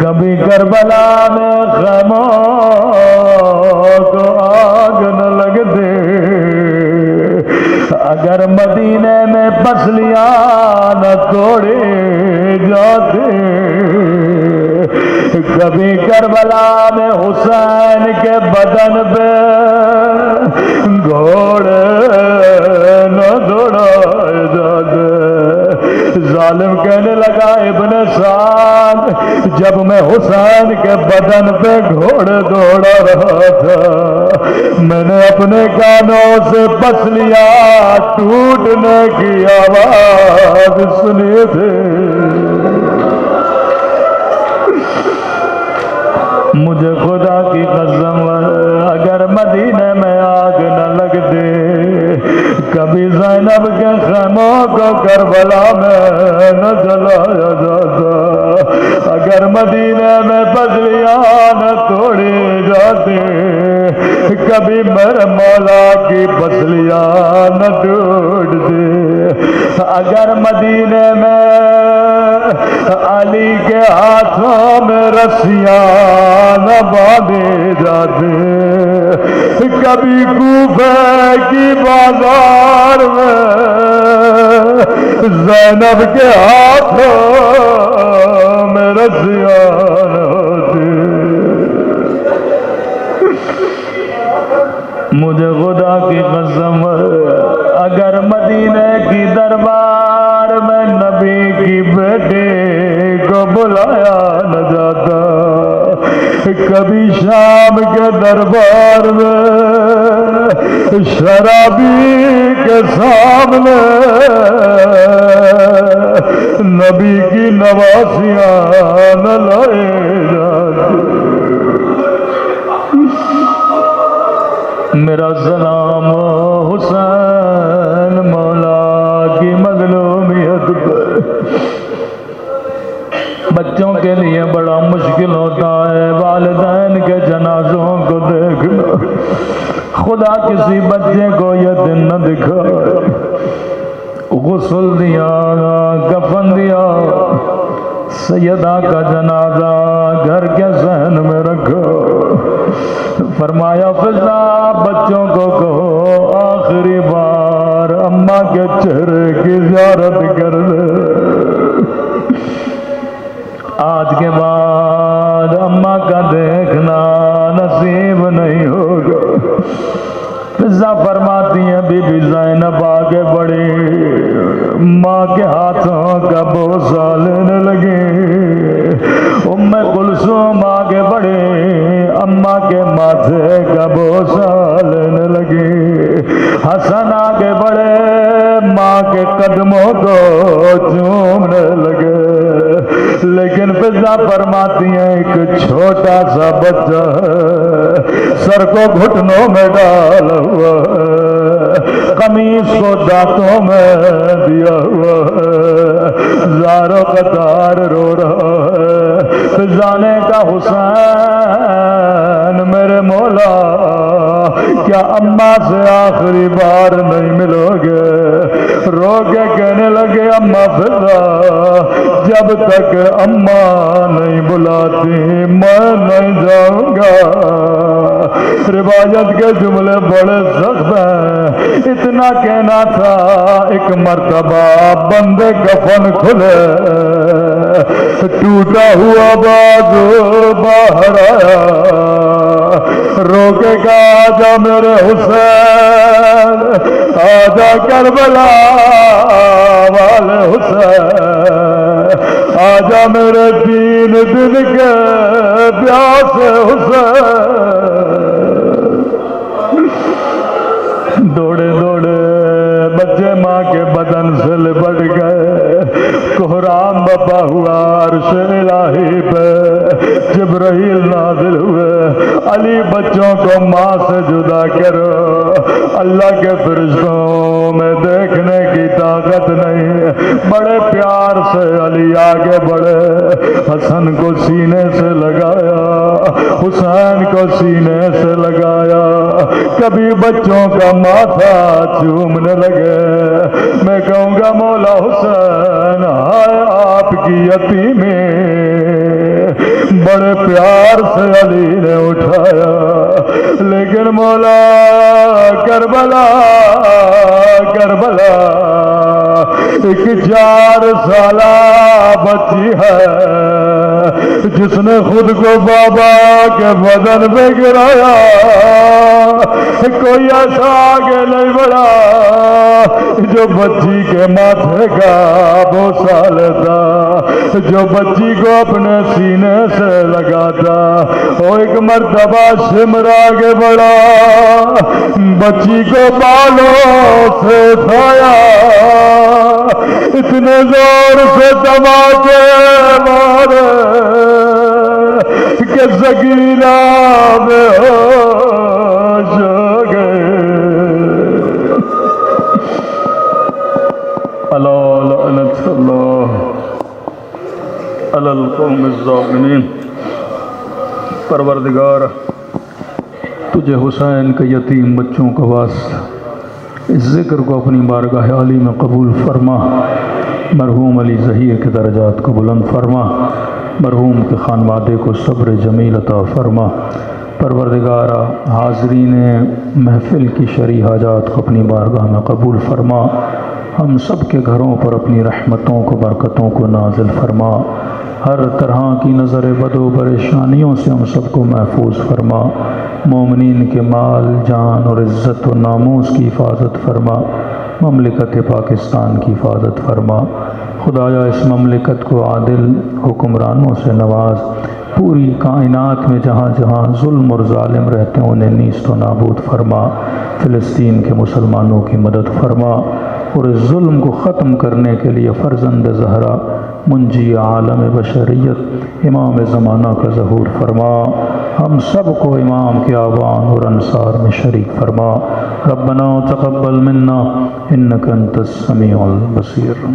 Speaker 1: کبھی کربلا میں خیموں کو آگ نہ لگتی اگر مدینے میں پسلیاں نہ توڑی جاتی کبھی کربلا میں حسین کے بدن پہ گھوڑے نہ دوڑائے جاتے ظالم کہنے لگا ابن سعد جب میں حسین کے بدن پہ گھوڑے دوڑا رہا تھا میں نے اپنے کانوں سے پسلیاں ٹوٹنے کی آواز سنی تھی مجھے خدا کی قسم اگر مدینے میں آگ نہ لگتی کبھی زینب کے خیموں کو کربلا میں نہ جلایا جاتا اگر مدینے میں پسلیاں نہ توڑی جاتی کبھی میرے مولا کی پسلیاں نہ ٹوٹتی اگر مدینے میں علی کے ہاتھوں میں رسیاں نہ باندھے جاتے، کبھی کوفہ کی بازار میں زینب کے ہاتھوں میں رسیاں نہ ہوتی، مجھے خدا کی قسم اگر مدینے کی دربار میں نبی کی بیٹی کو بلایا نہ جاتا، کبھی شام کے دربار میں شرابی کے سامنے نبی کی نوازیاں نہ لائے جاتی۔ میرا سلام حسین مولا کی مظلومیت پر۔ بچوں کے لیے بڑا مشکل ہوتا ہے والدین کے جنازوں کو دیکھنا، خدا کسی بچے کو یہ دن نہ دکھائے۔ غسل دیا، کفن دیا، سیدہ کا جنازہ گھر کے صحن میں رکھو، فرمایا فضا بچوں کو کہو آخری بار اماں کے چہرے کی زیارت کر لے، آج کے بعد اماں کا دیکھنا نصیب نہیں ہوگا۔ فضا فرماتی ہیں بی بی زینب آگے بڑھی، ماں کے ہاتھوں کا بوسہ لینے لگی، ام کلثوم آگے بڑھی، اماں کے ماتھے کا بوسہ لینے لگی، حسن آگے بڑھے، ماں کے قدموں کو چومنے لگے، لیکن فضا فرماتی ہیں ایک چھوٹا سا بچہ سر کو گھٹنوں میں ڈال ہوا ہے، قمیص کو دانتوں میں دیا ہوا ہے، زاروں قطار رو رہا ہے۔ فضا نے کہا حسین میرے مولا کیا اماں سے آخری بار نہیں ملو گے؟ رو کے کہنے لگے اماں فضا جب تک اماں نہیں بلاتی میں نہیں جاؤں گا۔ روایت کے جملے بڑے سخت ہیں، اتنا کہنا تھا ایک مرتبہ بندے کفن کھلے، ٹوٹا ہوا بازو باہر آیا، رو کے کہا آجا میرے حسین، آجا کربلا والے حسین، آجا میرے تین دن کے پیاسے حسین۔ دوڑے دوڑے بچے ماں کے بدن سے لپٹ گئے، کوہرام بپا ہوا عرش الہی پہ، جبرائیل نازل ہوئے، علی بچوں کو ماں سے جدا کرو، اللہ کے فرشتوں میں دیکھنے کی طاقت نہیں۔ بڑے پیار سے علی آگے بڑھے، حسن کو سینے سے لگایا، حسین کو سینے سے لگایا، کبھی بچوں کا ماتھا چومنے لگے۔ میں کہوں گا مولا حسین ہائے آپ کی یتیمی، بڑے پیار سے علی نے اٹھایا، لیکن مولا کربلا کربلا ایک 4 سالہ بچی ہے جس نے خود کو بابا کے بدن میں گرایا، کوئی ایسا آگے نہیں بڑھا جو بچی کے ماتھے کا بوسہ لیتا، جو بچی کو اپنے سینے سے لگاتا۔ اور ایک مرتبہ سمر آگے بڑھا، بچی کو بالوں سے اٹھایا، اتنے زور سے دھماکے مارے کہ سکینہ بے ہوش ہو گئے۔ الا لعنت اللہ علی القوم الظالمین۔ پروردگار تجھے حسین کے یتیم بچوں کا واسطہ اس ذکر کو اپنی بارگاہ عالی میں قبول فرما، مرحوم علی ظہیر کے درجات کو بلند فرما، مرحوم کے خانوادے کو صبر جمیل عطا فرما۔ پروردگارا حاضرین محفل کی شرعی حاجات کو اپنی بارگاہ میں قبول فرما، ہم سب کے گھروں پر اپنی رحمتوں کو برکتوں کو نازل فرما، ہر طرح کی نظر بد و پریشانیوں سے ہم سب کو محفوظ فرما، مومنین کے مال جان اور عزت و ناموس کی حفاظت فرما، مملکت پاکستان کی حفاظت فرما۔ خدایا اس مملکت کو عادل حکمرانوں سے نواز، پوری کائنات میں جہاں جہاں ظلم اور ظالم رہتے ہیں انہیں نیست و نابود فرما، فلسطین کے مسلمانوں کی مدد فرما، اور اس ظلم کو ختم کرنے کے لیے فرزند زہرا منجی عالم بشریت امام زمانہ کا ظہور فرما، ہم سب کو امام کے آوان اور انصار میں شریک فرما۔ ربنا تقبل منا انک انت السمیع البصیر۔